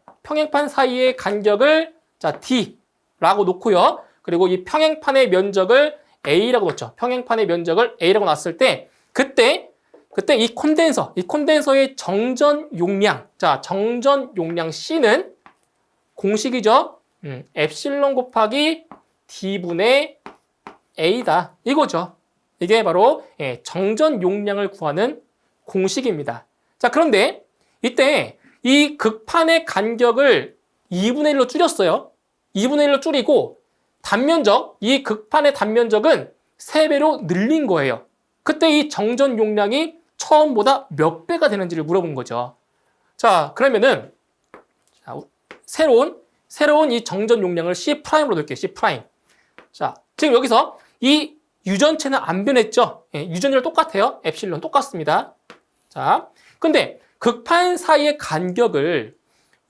D라고 놓고요. 그리고 이 평행판의 면적을 A라고 놓죠. 평행판의 면적을 A라고 놨을 때 그때 이 콘덴서의 정전 용량, 정전 용량 C는 공식이죠. 엡실론 곱하기 D분의 A다. 이거죠. 이게 바로 정전 용량을 구하는 공식입니다. 자, 그런데 이때 이 극판의 간격을 2분의 1로 줄였어요. 2분의 1로 줄이고 이 극판의 단면적은 3배로 늘린 거예요. 그때 이 정전 용량이 처음보다 몇 배가 되는지를 물어본 거죠. 자, 그러면은 새로운 이 정전 용량을 C'으로 넣을게요. C'. 자, 지금 여기서 이 유전체는 안 변했죠? 유전율 똑같아요. 엡실론 똑같습니다. 자, 근데 극판 사이의 간격을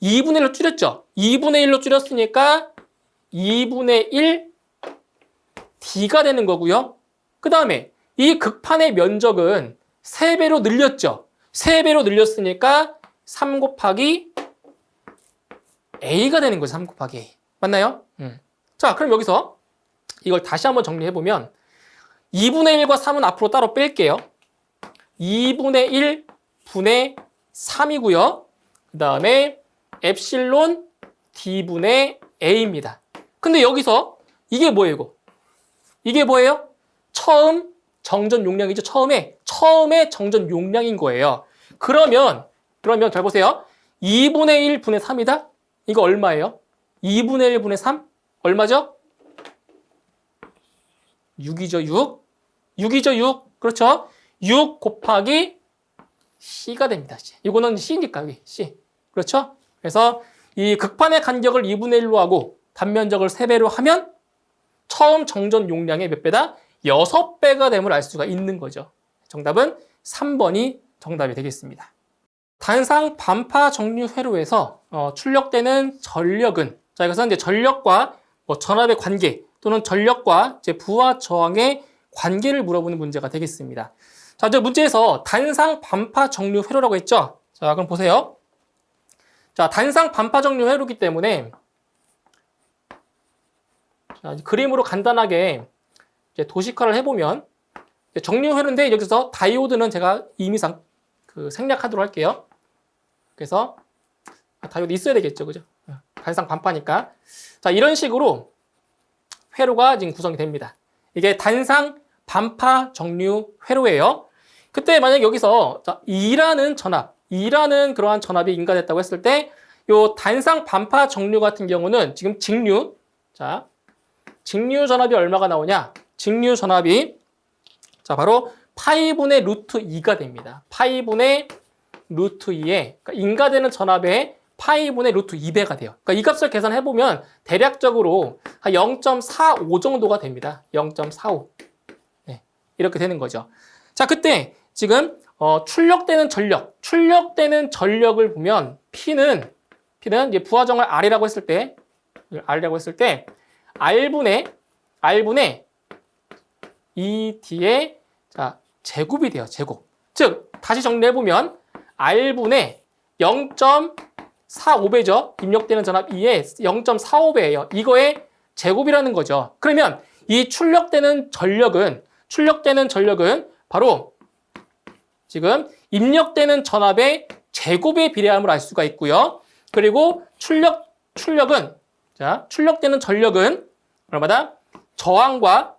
2분의 1로 줄였죠. 2분의 1로 줄였으니까 2분의 1 D가 되는 거고요. 그 다음에 이 극판의 면적은 3배로 늘렸죠. 3배로 늘렸으니까 3 곱하기 A가 되는 거죠. 3 곱하기 A. 맞나요? 자, 그럼 여기서 이걸 다시 한번 정리해보면 2분의 1과 3은 앞으로 따로 뺄게요. 2분의 1 분의 3이고요. 그 다음에 엡실론 D분의 A입니다. 근데 여기서 이게 뭐예요, 이거? 이게 뭐예요? 처음 정전 용량이죠. 처음에 정전 용량인 거예요. 그러면 잘 보세요. 2분의 1 분의 3이다? 이거 얼마예요? 2분의 1 분의 3? 얼마죠? 6이죠, 6. 6이죠, 6. 그렇죠? 6 곱하기 C가 됩니다. C. 이거는 C니까, 여기 C. 그렇죠? 그래서 이 극판의 간격을 2분의 1로 하고 단면적을 3배로 하면 처음 정전 용량의 몇 배다? 6배가 됨을 알 수가 있는 거죠. 정답은 3번이 정답이 되겠습니다. 단상 반파 정류 회로에서 출력되는 전력은, 자, 이것은 이제 전력과 전압의 관계 또는 전력과 이제 부하 저항의 관계를 물어보는 문제가 되겠습니다. 자, 저 문제에서 단상 반파 정류 회로라고 했죠. 자, 그럼 보세요. 자, 단상 반파 정류 회로이기 때문에 자, 그림으로 간단하게 이제 도식화를 해보면 정류 회로인데 여기서 다이오드는 제가 임의상 생략하도록 할게요. 그래서 다이오드 있어야 되겠죠, 그죠? 단상 반파니까. 자, 이런 식으로 회로가 지금 구성이 됩니다. 이게 단상 반파 정류 회로예요. 그때 만약 여기서 자, E라는 그러한 전압이 인가됐다고 했을 때 요 단상 반파 정류 같은 경우는 지금 직류, 자, 직류 전압이 얼마가 나오냐? 직류 전압이 자, 바로 파이분의 루트 2가 됩니다. 파이분의 루트 2에 그러니까 인가되는 전압의 파이분의 루트 2배가 돼요. 그러니까 이 값을 계산해보면 대략적으로 한 0.45 정도가 됩니다. 0.45. 네, 이렇게 되는 거죠. 자, 그때 지금 출력되는 전력을 보면 P는 이제 부하정을 R이라고 했을 때 R분의 ED의 자, 제곱이 돼요. 제곱. 즉 다시 정리해보면 R분의 0.45배죠. 입력되는 전압 2의 0.45배예요. 이거의 제곱이라는 거죠. 그러면 이 출력되는 전력은 바로 지금 입력되는 전압의 제곱에 비례함을 알 수가 있고요. 그리고 출력되는 전력은 얼마다? 저항과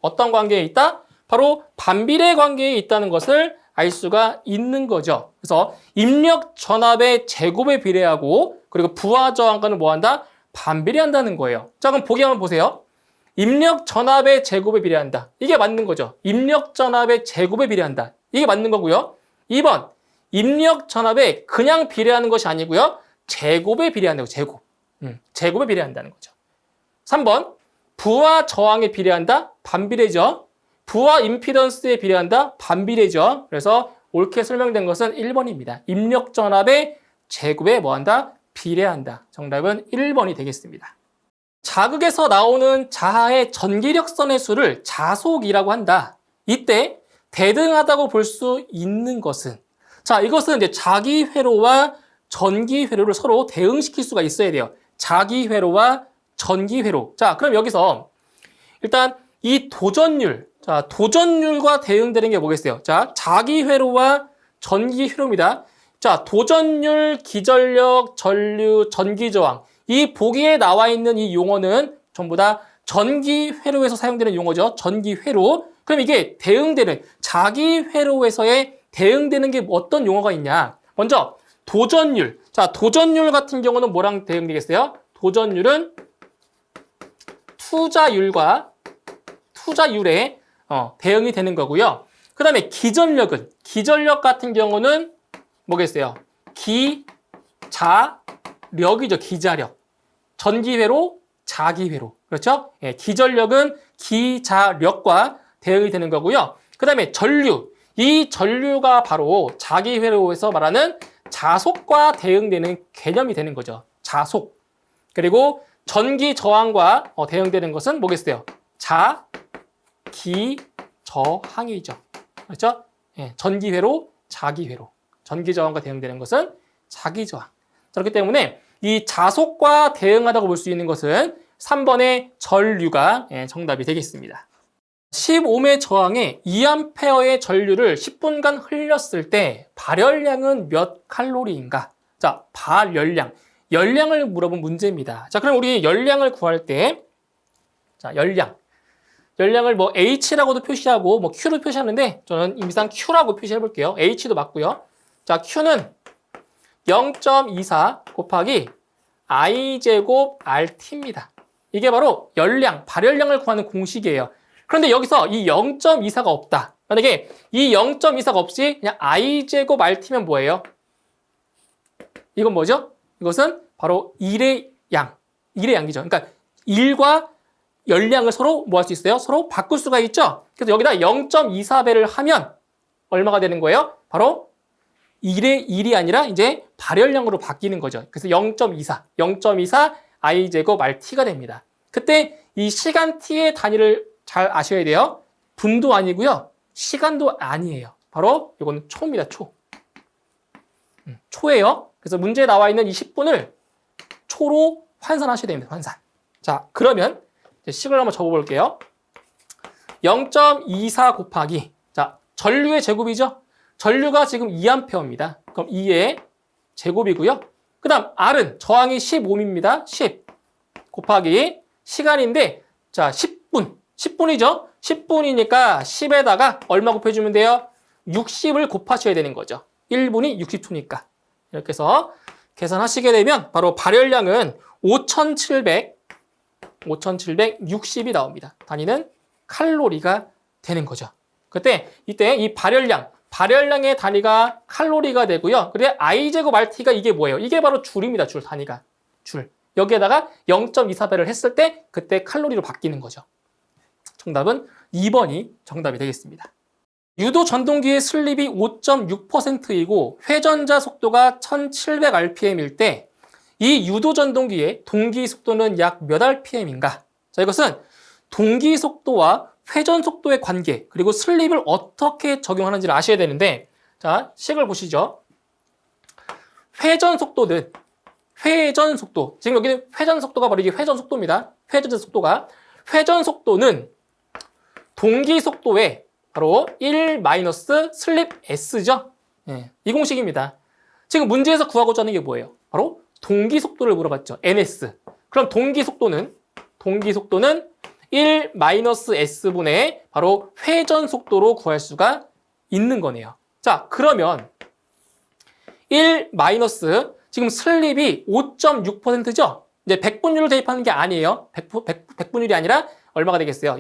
어떤 관계에 있다? 바로 반비례 관계에 있다는 것을 알 수가 있는 거죠. 그래서 입력 전압의 제곱에 비례하고 그리고 부하 저항과는 뭐한다? 반비례한다는 거예요. 자, 그럼 보기 한번 보세요. 입력 전압의 제곱에 비례한다. 이게 맞는 거죠. 입력 전압의 제곱에 비례한다. 이게 맞는 거고요. 2번, 입력 전압에 그냥 비례하는 것이 아니고요. 제곱에 비례한다고, 제곱. 제곱에 비례한다는 거죠. 3번, 부하 저항에 비례한다. 반비례죠. 부하 임피던스에 비례한다. 반비례죠. 그래서 옳게 설명된 것은 1번입니다. 입력 전압의 제곱에 뭐한다? 비례한다. 정답은 1번이 되겠습니다. 자극에서 나오는 자하의 전기력선의 수를 자속이라고 한다. 이때 대등하다고 볼 수 있는 것은, 자, 이것은 이제 자기 회로와 전기 회로를 서로 대응시킬 수가 있어야 돼요. 자기 회로와 전기 회로. 자, 그럼 여기서 일단 이 도전율, 자, 도전율과 대응되는 게 뭐겠어요? 자, 자기 회로와 전기 회로입니다. 자, 도전율, 기전력, 전류, 전기 저항. 이 보기에 나와 있는 이 용어는 전부 다 전기 회로에서 사용되는 용어죠. 전기 회로. 그럼 이게 대응되는 자기 회로에서의 대응되는 게 어떤 용어가 있냐? 먼저 도전율. 자, 도전율 같은 경우는 뭐랑 대응되겠어요? 도전율은 투자율에 대응이 되는 거고요. 그 다음에 기전력은, 기전력 같은 경우는 뭐겠어요? 기자력이죠. 기자력. 전기회로, 자기회로. 그렇죠? 예, 기전력은 기자력과 대응이 되는 거고요. 그 다음에 전류. 이 전류가 바로 자기회로에서 말하는 자속과 대응되는 개념이 되는 거죠. 자속. 그리고 전기 저항과 대응되는 것은 뭐겠어요? 자기저항이죠. 그렇죠? 예, 전기회로, 자기회로. 전기 저항과 대응되는 것은 자기저항. 그렇기 때문에 이 자속과 대응하다고 볼 수 있는 것은 3번의 전류가 정답이 되겠습니다. 15매 저항에 2A의 전류를 10분간 흘렸을 때 발열량은 몇 칼로리인가? 자, 발열량. 열량을 물어본 문제입니다. 자, 그럼 우리 열량을 구할 때, 자, 열량을 뭐 H라고도 표시하고 뭐 Q로 표시하는데 저는 임상 Q라고 표시해 볼게요. H도 맞고요. 자, Q는 0.24 곱하기 I제곱 RT입니다. 이게 바로 열량, 발열량을 구하는 공식이에요. 그런데 여기서 이 0.24가 없다. 만약에 이 0.24가 없이 그냥 I제곱 RT면 뭐예요? 이건 뭐죠? 이것은 바로 1의 양이죠. 그러니까 1과 열량을 서로 뭐 할 수 있어요? 서로 바꿀 수가 있죠? 그래서 여기다 0.24배를 하면 얼마가 되는 거예요? 바로 1의 1이 아니라 이제 발열량으로 바뀌는 거죠. 그래서 0.24 I제곱 RT가 됩니다. 그때 이 시간 T의 단위를 잘 아셔야 돼요. 분도 아니고요. 시간도 아니에요. 바로 이건 초입니다. 초예요. 그래서 문제에 나와 있는 이 10분을 초로 환산하셔야 됩니다. 환산. 자, 그러면 식을 한번 적어볼게요. 0.24 곱하기, 자, 전류의 제곱이죠. 전류가 지금 2A입니다. 그럼 2의 제곱이고요. 그 다음 R은 저항이 15입니다. 10 곱하기 시간인데, 자, 10분이죠. 10분이니까 10에다가 얼마 곱해주면 돼요? 60을 곱하셔야 되는 거죠. 1분이 60초니까. 이렇게 해서 계산하시게 되면 바로 발열량은 5760이 나옵니다. 단위는 칼로리가 되는 거죠. 이때 이 발열량의 단위가 칼로리가 되고요. 그래 I제곱 RT가 이게 뭐예요? 이게 바로 줄입니다. 줄 단위가. 줄. 여기에다가 0.24배를 했을 때 그때 칼로리로 바뀌는 거죠. 정답은 2번이 정답이 되겠습니다. 유도 전동기의 슬립이 5.6%이고 회전자 속도가 1700rpm일 때 이 유도 전동기의 동기 속도는 약 몇 rpm인가? 자, 이것은 동기 속도와 회전 속도의 관계, 그리고 슬립을 어떻게 적용하는지를 아셔야 되는데, 자, 식을 보시죠. 회전 속도, 지금 여기는 회전 속도가 바로 이게 회전 속도입니다. 회전 속도는 동기 속도의 바로 1 마이너스 슬립 S죠. 예, 이 공식입니다. 지금 문제에서 구하고자 하는 게 뭐예요? 바로 동기 속도를 물어봤죠. NS. 그럼 동기 속도는 1 마이너스 S분의 바로 회전 속도로 구할 수가 있는 거네요. 자, 그러면 1 마이너스 지금 슬립이 5.6%죠? 이제 100분율을 대입하는 게 아니에요. 100분율이 아니라 얼마가 되겠어요?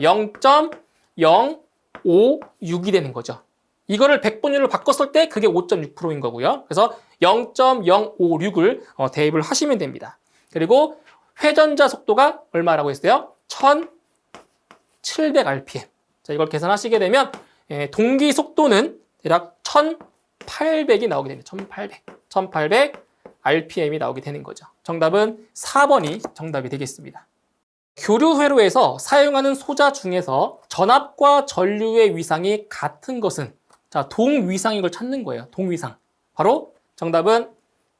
0.056이 되는 거죠. 이거를 100분율로 바꿨을 때 그게 5.6%인 거고요. 그래서 0.056을 대입을 하시면 됩니다. 그리고 회전자 속도가 얼마라고 했어요? 1700rpm. 자, 이걸 계산하시게 되면 동기 속도는 대략 1800이 나오게 됩니다. 1800 rpm이 나오게 되는 거죠. 정답은 4번이 정답이 되겠습니다. 교류 회로에서 사용하는 소자 중에서 전압과 전류의 위상이 같은 것은, 자, 동위상인 걸 찾는 거예요. 동위상. 바로 정답은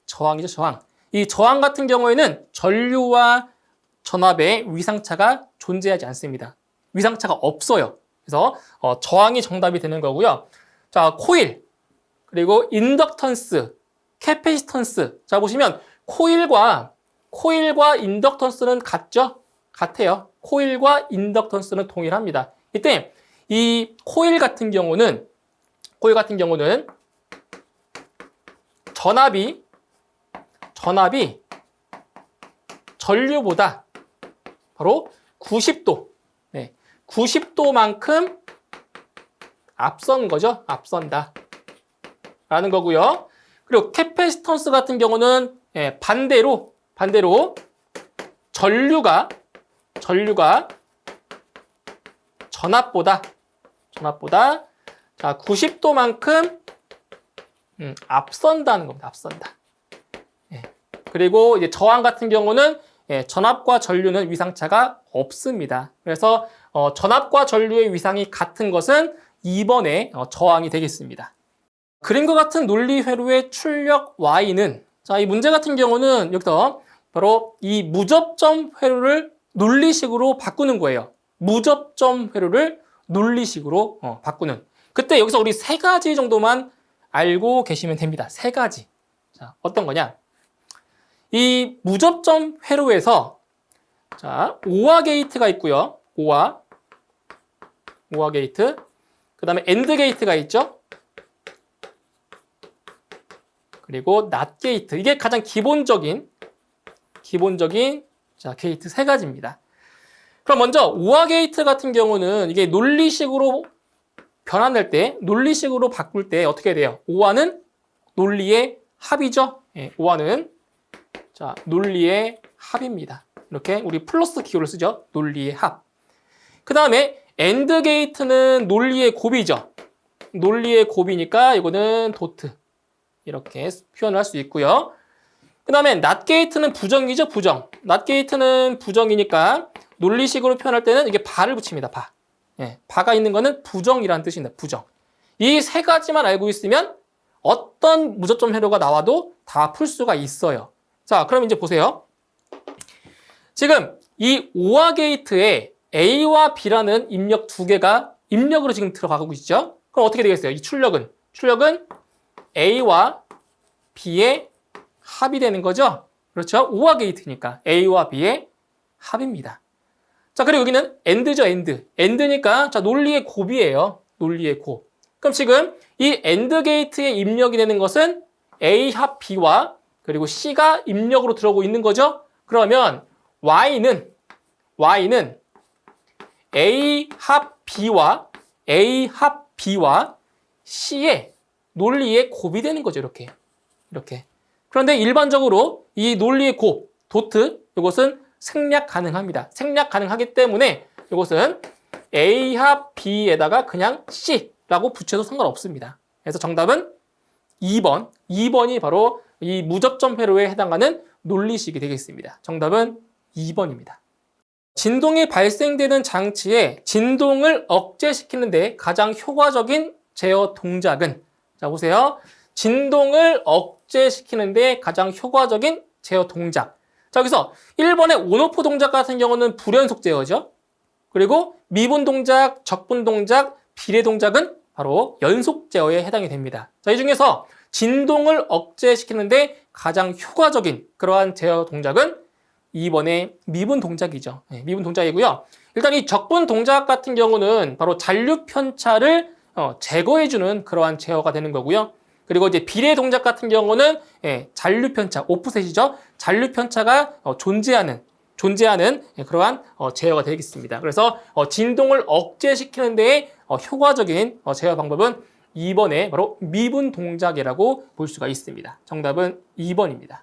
저항이죠. 저항. 이 저항 같은 경우에는 전류와 전압의 위상차가 존재하지 않습니다. 위상차가 없어요. 그래서 저항이 정답이 되는 거고요. 자, 코일, 그리고 인덕턴스, 캐패시턴스. 자, 보시면 코일과 인덕턴스는 같아요. 코일과 인덕턴스는 동일합니다. 이때 이 코일 같은 경우는 전압이 전류보다 바로 90도, 90도만큼 앞선 거죠. 앞선다. 라는 거고요. 그리고 캐패시턴스 같은 경우는 반대로 전류가 전압보다 자, 90도만큼 앞선다는 겁니다. 앞선다. 예. 그리고 이제 저항 같은 경우는 전압과 전류는 위상차가 없습니다. 그래서 전압과 전류의 위상이 같은 것은 2번의 저항이 되겠습니다. 그림과 같은 논리 회로의 출력 Y는, 자, 이 문제 같은 경우는 여기서 바로 이 무접점 회로를 논리식으로 바꾸는 거예요. 무접점 회로를 논리식으로 바꾸는. 그때 여기서 우리 세 가지 정도만 알고 계시면 됩니다. 세 가지. 자, 어떤 거냐? 이 무접점 회로에서, 자, 오화 게이트가 있고요. 오화 게이트. 그 다음에 엔드 게이트가 있죠. 그리고 낫 게이트. 이게 가장 기본적인 자, 게이트 세 가지입니다. 그럼 먼저 오화 게이트 같은 경우는 이게 논리식으로 변환될 때, 논리식으로 바꿀 때 어떻게 돼요? 오화는 논리의 합이죠. 예, 오화는 자, 논리의 합입니다. 이렇게 우리 플러스 기호를 쓰죠. 논리의 합. 그 다음에 엔드 게이트는 논리의 곱이죠. 논리의 곱이니까 이거는 도트. 이렇게 표현을 할 수 있고요. 그 다음에 낫 게이트는 부정이죠. 부정. 낫 게이트는 부정이니까 논리식으로 표현할 때는 이게 바를 붙입니다. 바. 예, 바가 있는 거는 부정이라는 뜻입니다. 부정. 이 세 가지만 알고 있으면 어떤 무접점 회로가 나와도 다 풀 수가 있어요. 자, 그럼 이제 보세요. 지금 이 오화 게이트에 A와 B라는 입력 두 개가 입력으로 지금 들어가고 있죠. 그럼 어떻게 되겠어요? 이 출력은 A와 B의 합이 되는 거죠. 그렇죠? 오화 게이트니까 A와 B의 합입니다. 자, 그리고 여기는 엔드죠, 엔드. 엔드니까 자, 논리의 곱이에요. 논리의 곱. 그럼 지금 이 엔드 게이트에 입력이 되는 것은 A 합 B와 그리고 C가 입력으로 들어오고 있는 거죠. 그러면 Y는 A 합 B와 A 합 B와 C의 논리의 곱이 되는 거죠. 이렇게. 그런데 일반적으로 이 논리의 곱, 도트, 이것은 생략 가능합니다. 생략 가능하기 때문에 이것은 A 합 B에다가 그냥 C라고 붙여도 상관없습니다. 그래서 정답은 2번. 2번이 바로 이 무접점 회로에 해당하는 논리식이 되겠습니다. 정답은 2번입니다. 진동이 발생되는 장치에 진동을 억제시키는데 가장 효과적인 제어 동작은, 자, 보세요. 진동을 억제시키는데 가장 효과적인 제어 동작. 자, 여기서 1번의 온오프 동작 같은 경우는 불연속 제어죠. 그리고 미분 동작, 적분 동작, 비례 동작은 바로 연속 제어에 해당이 됩니다. 자, 이 중에서 진동을 억제시키는데 가장 효과적인 그러한 제어 동작은 2번의 미분 동작이죠. 네, 미분 동작이고요. 일단 이 적분 동작 같은 경우는 바로 잔류 편차를 제거해주는 그러한 제어가 되는 거고요. 그리고 이제 비례 동작 같은 경우는 잔류 편차, 오프셋이죠. 잔류 편차가 존재하는 그러한 제어가 되겠습니다. 그래서 진동을 억제시키는 데에 효과적인 제어 방법은 2번의 바로 미분 동작이라고 볼 수가 있습니다. 정답은 2번입니다.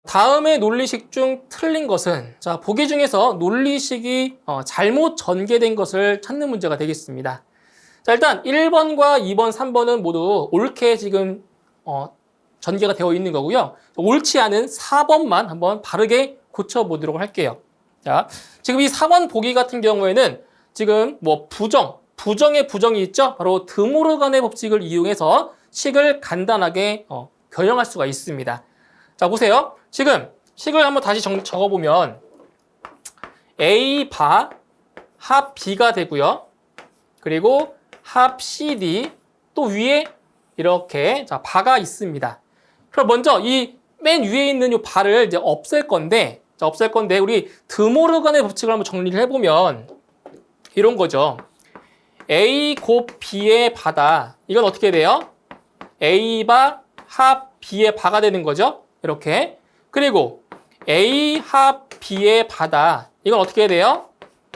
다음의 논리식 중 틀린 것은, 자, 보기 중에서 논리식이 잘못 전개된 것을 찾는 문제가 되겠습니다. 자, 일단 1번과 2번, 3번은 모두 옳게 지금 전개가 되어 있는 거고요. 옳지 않은 4번만 한번 바르게 고쳐보도록 할게요. 자, 지금 이 4번 보기 같은 경우에는 지금 뭐 부정의 부정이 있죠? 바로 드모르간의 법칙을 이용해서 식을 간단하게 변형할 수가 있습니다. 자, 보세요. 지금 식을 한번 다시 적어보면 A 바 합 B가 되고요. 그리고 합 CD 또 위에 이렇게 자 바가 있습니다. 그럼 먼저 이 맨 위에 있는 이 바를 이제 없앨 건데 우리 드모르간의 법칙을 한번 정리를 해보면 이런 거죠. A 곱 B의 바다. 이건 어떻게 돼요? A 바 합 B의 바가 되는 거죠. 이렇게. 그리고 A 합 B의 바다. 이건 어떻게 돼요?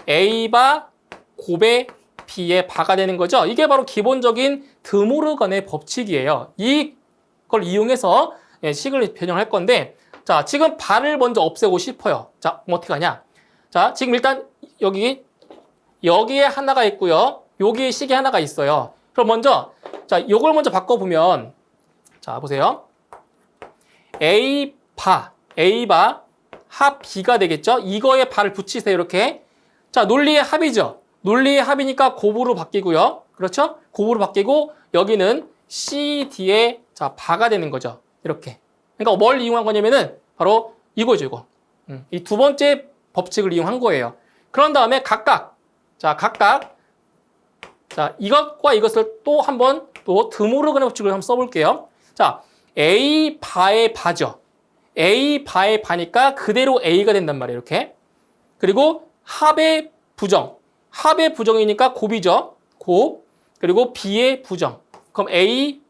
A 바 곱의 B의 바가 되는 거죠. 이게 바로 기본적인 드모르간의 법칙이에요. 이걸 이용해서 식을 변형할 건데, 자, 지금 바를 먼저 없애고 싶어요. 자, 그럼 어떻게 하냐? 자, 지금 일단 여기에 하나가 있고요. 여기에 식이 하나가 있어요. 그럼 먼저 자, 요걸 먼저 바꿔보면 자, 보세요. A바 합 B가 되겠죠? 이거에 바를 붙이세요, 이렇게. 자, 논리의 합이죠. 논리의 합이니까 곱으로 바뀌고요. 그렇죠? 곱으로 바뀌고 여기는 CD의 자, 바가 되는 거죠. 이렇게. 그러니까 뭘 이용한 거냐면은 바로 이거죠, 이거. 이 두 번째 법칙을 이용한 거예요. 그런 다음에 각각 자, 이것과 이것을 또 한번 또 드모르간의 법칙을 한번 써볼게요. 자, A 바의 바죠. A 바의 바니까 그대로 A가 된단 말이에요. 이렇게. 그리고 합의 부정이니까 곱이죠. 곱. 그리고 B의 부정. 그럼 A,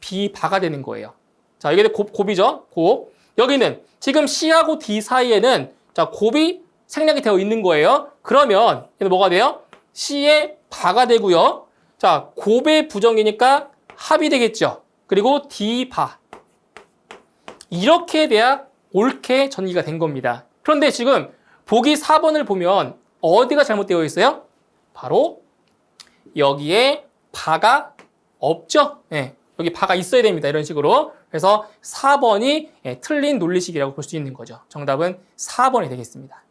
B 바가 되는 거예요. 자, 이게 곱이죠. 곱. 여기는 지금 C하고 D 사이에는 자, 곱이 생략이 되어 있는 거예요. 그러면 얘는 뭐가 돼요? C의 바가 되고요. 자, 곱의 부정이니까 합이 되겠죠. 그리고 D 바. 이렇게 돼야 옳게 전기가 된 겁니다. 그런데 지금 보기 4번을 보면 어디가 잘못되어 있어요? 바로 여기에 바가 없죠? 네, 여기 바가 있어야 됩니다. 이런 식으로. 그래서 4번이 틀린 논리식이라고 볼 수 있는 거죠. 정답은 4번이 되겠습니다.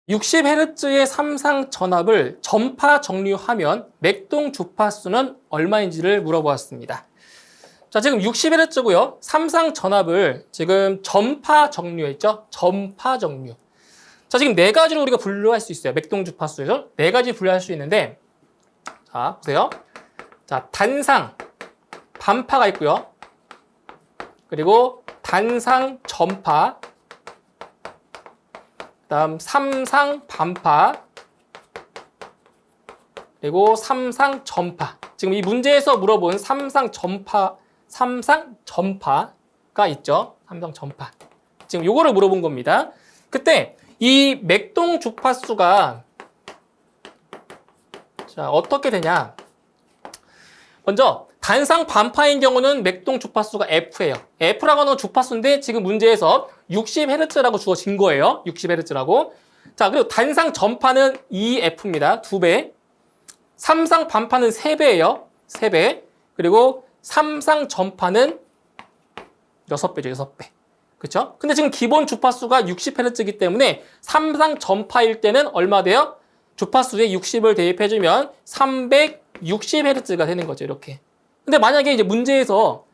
60Hz의 삼상 전압을 전파 정류하면 맥동 주파수는 얼마인지를 물어보았습니다. 자, 지금 60Hz고요. 삼상 전압을 지금 전파 정류했죠? 전파 정류. 자, 지금 네 가지로 우리가 분류할 수 있어요. 맥동 주파수에서 네 가지 분류할 수 있는데, 자, 보세요. 자, 단상, 반파가 있고요. 그리고 단상 전파, 그다음 삼상 반파, 그리고 삼상 전파. 지금 이 문제에서 물어본 삼상 전파가 있죠. 삼상 전파. 지금 요거를 물어본 겁니다. 그때 이 맥동 주파수가 자, 어떻게 되냐? 먼저 단상 반파인 경우는 맥동 주파수가 F예요. F라고 하는 주파수인데 지금 문제에서 60Hz라고 주어진 거예요. 60Hz라고. 자, 그리고 단상 전파는 2F입니다. 2배. 삼상 반파는 3배예요. 3배. 그리고 삼상 전파는 6배죠. 6배. 그렇죠? 근데 지금 기본 주파수가 60Hz이기 때문에 삼상 전파일 때는 얼마 돼요? 주파수에 60을 대입해주면 360Hz가 되는 거죠. 이렇게. 근데 만약에 이제 문제에서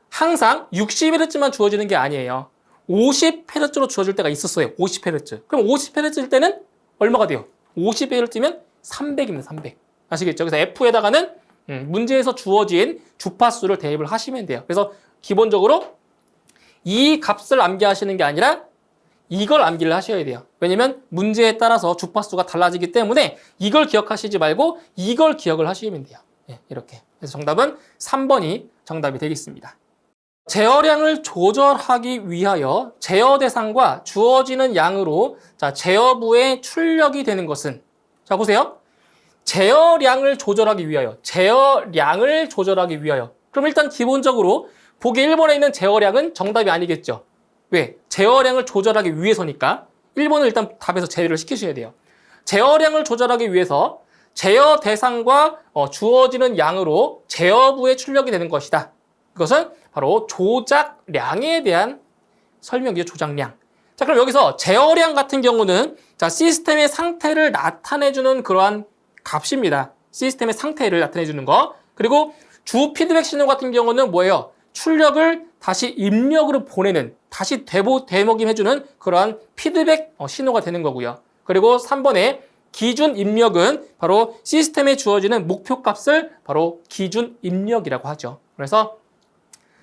항상 60Hz만 주어지는 게 아니에요. 50Hz로 주어질 때가 있었어요. 50Hz. 그럼 50Hz일 때는 얼마가 돼요? 50Hz면 300입니다. 300. 아시겠죠? 그래서 F에다가는 문제에서 주어진 주파수를 대입을 하시면 돼요. 그래서 기본적으로 이 값을 암기하시는 게 아니라 이걸 암기를 하셔야 돼요. 왜냐면 문제에 따라서 주파수가 달라지기 때문에 이걸 기억하시지 말고 이걸 기억을 하시면 돼요. 네, 이렇게. 그래서 정답은 3번이 정답이 되겠습니다. 제어량을 조절하기 위하여 제어 대상과 주어지는 양으로 자, 제어부의 출력이 되는 것은 자, 보세요. 제어량을 조절하기 위하여 그럼 일단 기본적으로 보기 1번에 있는 제어량은 정답이 아니겠죠. 왜? 제어량을 조절하기 위해서니까 1번을 일단 답에서 제외를 시키셔야 돼요. 제어량을 조절하기 위해서 제어 대상과 주어지는 양으로 제어부의 출력이 되는 것이다. 그것은 바로 조작량에 대한 설명이죠. 조작량. 자, 그럼 여기서 제어량 같은 경우는 자, 시스템의 상태를 나타내주는 그러한 값입니다. 시스템의 상태를 나타내주는 거. 그리고 주 피드백 신호 같은 경우는 뭐예요? 출력을 다시 입력으로 보내는, 다시 되먹임해주는 그러한 피드백 신호가 되는 거고요. 그리고 3번에 기준 입력은 바로 시스템에 주어지는 목표값을 바로 기준 입력이라고 하죠. 그래서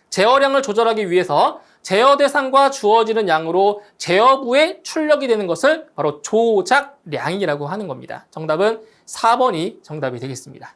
제어량을 조절하기 위해서 제어 대상과 주어지는 양으로 제어부에 출력이 되는 것을 바로 조작량이라고 하는 겁니다. 정답은 4번이 정답이 되겠습니다.